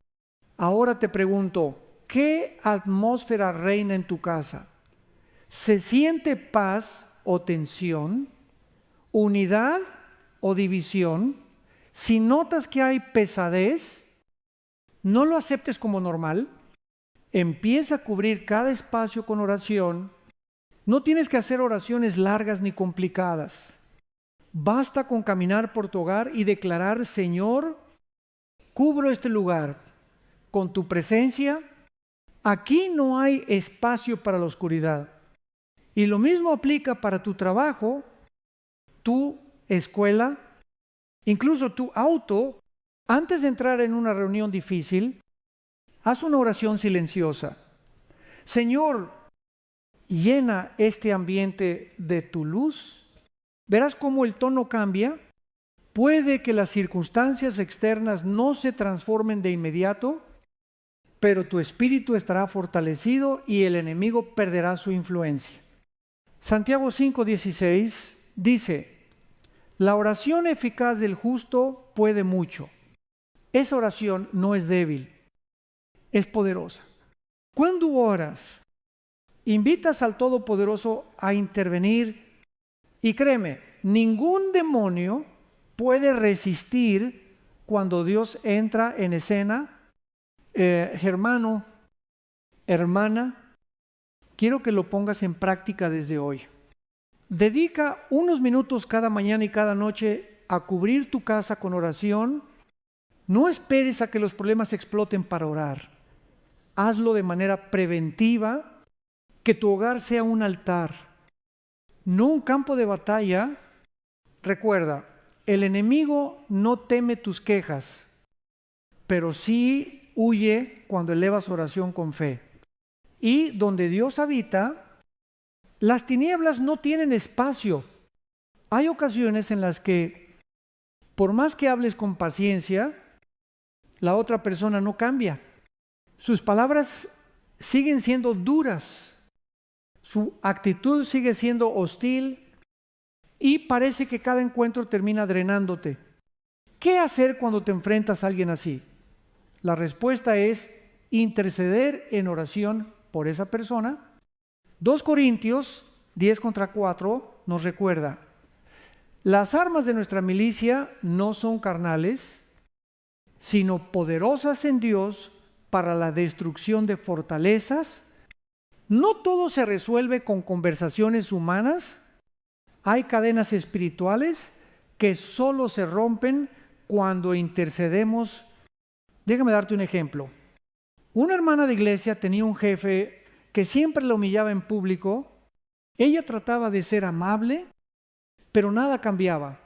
S1: Ahora te pregunto, ¿qué atmósfera reina en tu casa? ¿Se siente paz o tensión? ¿Unidad o división? Si notas que hay pesadez, no lo aceptes como normal. Empieza a cubrir cada espacio con oración. No tienes que hacer oraciones largas ni complicadas. Basta con caminar por tu hogar y declarar, Señor, cubro este lugar con tu presencia. Aquí no hay espacio para la oscuridad. Y lo mismo aplica para tu trabajo, tu escuela, incluso tu auto. Antes de entrar en una reunión difícil, haz una oración silenciosa. Señor, llena este ambiente de tu luz. Verás cómo el tono cambia. Puede que las circunstancias externas no se transformen de inmediato, pero tu espíritu estará fortalecido y el enemigo perderá su influencia. Santiago 5:16 dice, la oración eficaz del justo puede mucho. Esa oración no es débil, es poderosa. Cuando oras, invitas al Todopoderoso a intervenir y créeme, ningún demonio puede resistir cuando Dios entra en escena. Hermano, hermana, quiero que lo pongas en práctica desde hoy. Dedica unos minutos cada mañana y cada noche a cubrir tu casa con oración. No esperes a que los problemas exploten para orar. Hazlo de manera preventiva, que tu hogar sea un altar, no un campo de batalla. Recuerda, el enemigo no teme tus quejas, pero sí huye cuando elevas oración con fe. Y donde Dios habita, las tinieblas no tienen espacio. Hay ocasiones en las que, por más que hables con paciencia, la otra persona no cambia. Sus palabras siguen siendo duras, su actitud sigue siendo hostil y parece que cada encuentro termina drenándote. ¿Qué hacer cuando te enfrentas a alguien así? La respuesta es interceder en oración por esa persona. 2 Corintios 10:4 nos recuerda, las armas de nuestra milicia no son carnales, sino poderosas en Dios para la destrucción de fortalezas. No todo se resuelve con conversaciones humanas. Hay cadenas espirituales que solo se rompen cuando intercedemos. Déjame darte un ejemplo. Una hermana de iglesia tenía un jefe que siempre la humillaba en público. Ella trataba de ser amable, pero nada cambiaba.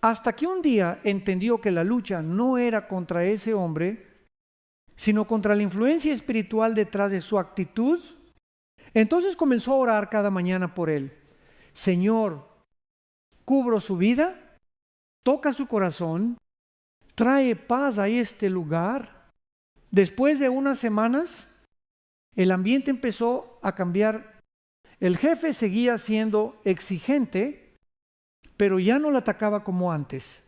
S1: Hasta que un día entendió que la lucha no era contra ese hombre, sino contra la influencia espiritual detrás de su actitud. Entonces comenzó a orar cada mañana por él. Señor, cubro su vida, toca su corazón, trae paz a este lugar. Después de unas semanas, el ambiente empezó a cambiar. El jefe seguía siendo exigente, pero ya no la atacaba como antes.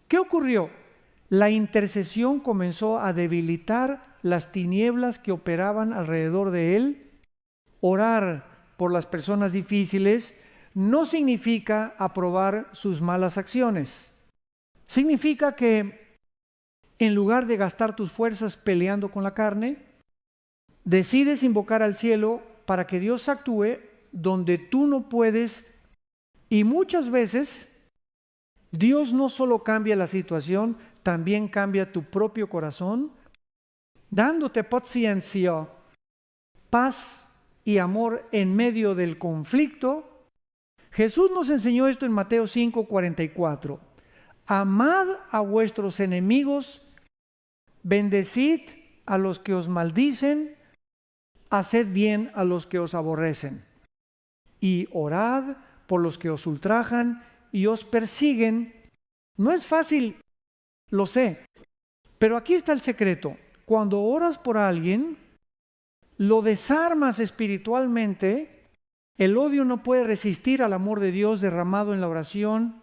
S1: ¿Qué ocurrió? La intercesión comenzó a debilitar las tinieblas que operaban alrededor de él. Orar por las personas difíciles no significa aprobar sus malas acciones. Significa que en lugar de gastar tus fuerzas peleando con la carne, decides invocar al cielo para que Dios actúe donde tú no puedes. Y muchas veces Dios no solo cambia la situación, también cambia tu propio corazón, dándote paciencia, paz y amor en medio del conflicto. Jesús nos enseñó esto en Mateo 5:44. Amad a vuestros enemigos, bendecid a los que os maldicen, haced bien a los que os aborrecen, y orad por los que os ultrajan y os persiguen. No es fácil, lo sé, pero aquí está el secreto. Cuando oras por alguien, lo desarmas espiritualmente. El odio no puede resistir al amor de Dios derramado en la oración.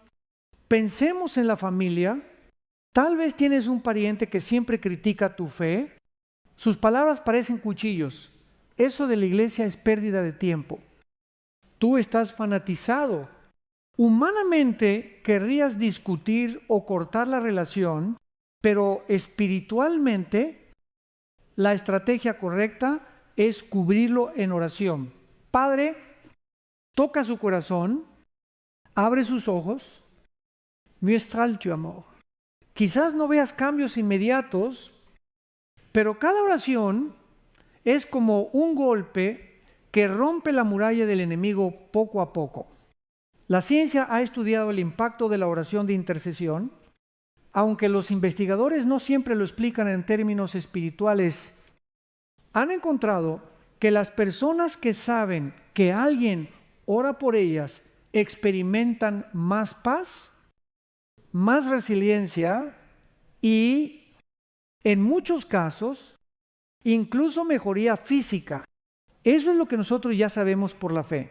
S1: Pensemos en la familia. Tal vez tienes un pariente que siempre critica tu fe. Sus palabras parecen cuchillos. Eso de la iglesia es pérdida de tiempo. Tú estás fanatizado. Humanamente querrías discutir o cortar la relación, pero espiritualmente la estrategia correcta es cubrirlo en oración. Padre, toca su corazón, abre sus ojos, muestra tu amor. Quizás no veas cambios inmediatos, pero cada oración es como un golpe que rompe la muralla del enemigo poco a poco. La ciencia ha estudiado el impacto de la oración de intercesión, aunque los investigadores no siempre lo explican en términos espirituales. Han encontrado que las personas que saben que alguien ora por ellas experimentan más paz, más resiliencia y, en muchos casos, incluso mejoría física. Eso es lo que nosotros ya sabemos por la fe.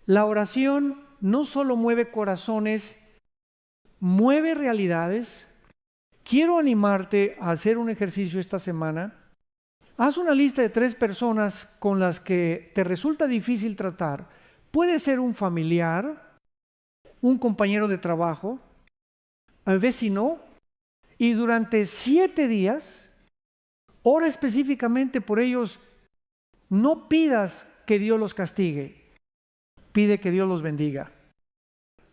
S1: La oración no solo mueve corazones, mueve realidades. Quiero animarte a hacer un ejercicio esta semana. Haz una lista de 3 personas con las que te resulta difícil tratar. Puede ser un familiar, un compañero de trabajo, al vecino, y durante 7 días, ora específicamente por ellos. No pidas que Dios los castigue, pide que Dios los bendiga,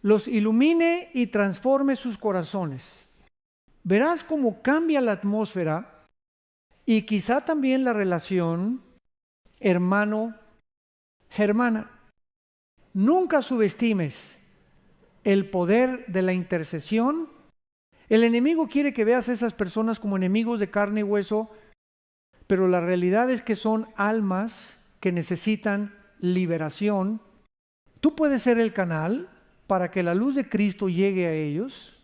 S1: los ilumine y transforme sus corazones. Verás cómo cambia la atmósfera y quizá también la relación hermano-hermana. Nunca subestimes el poder de la intercesión. El enemigo quiere que veas a esas personas como enemigos de carne y hueso, pero la realidad es que son almas que necesitan liberación. Tú puedes ser el canal para que la luz de Cristo llegue a ellos,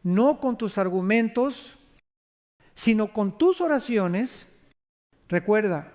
S1: no con tus argumentos, sino con tus oraciones. Recuerda,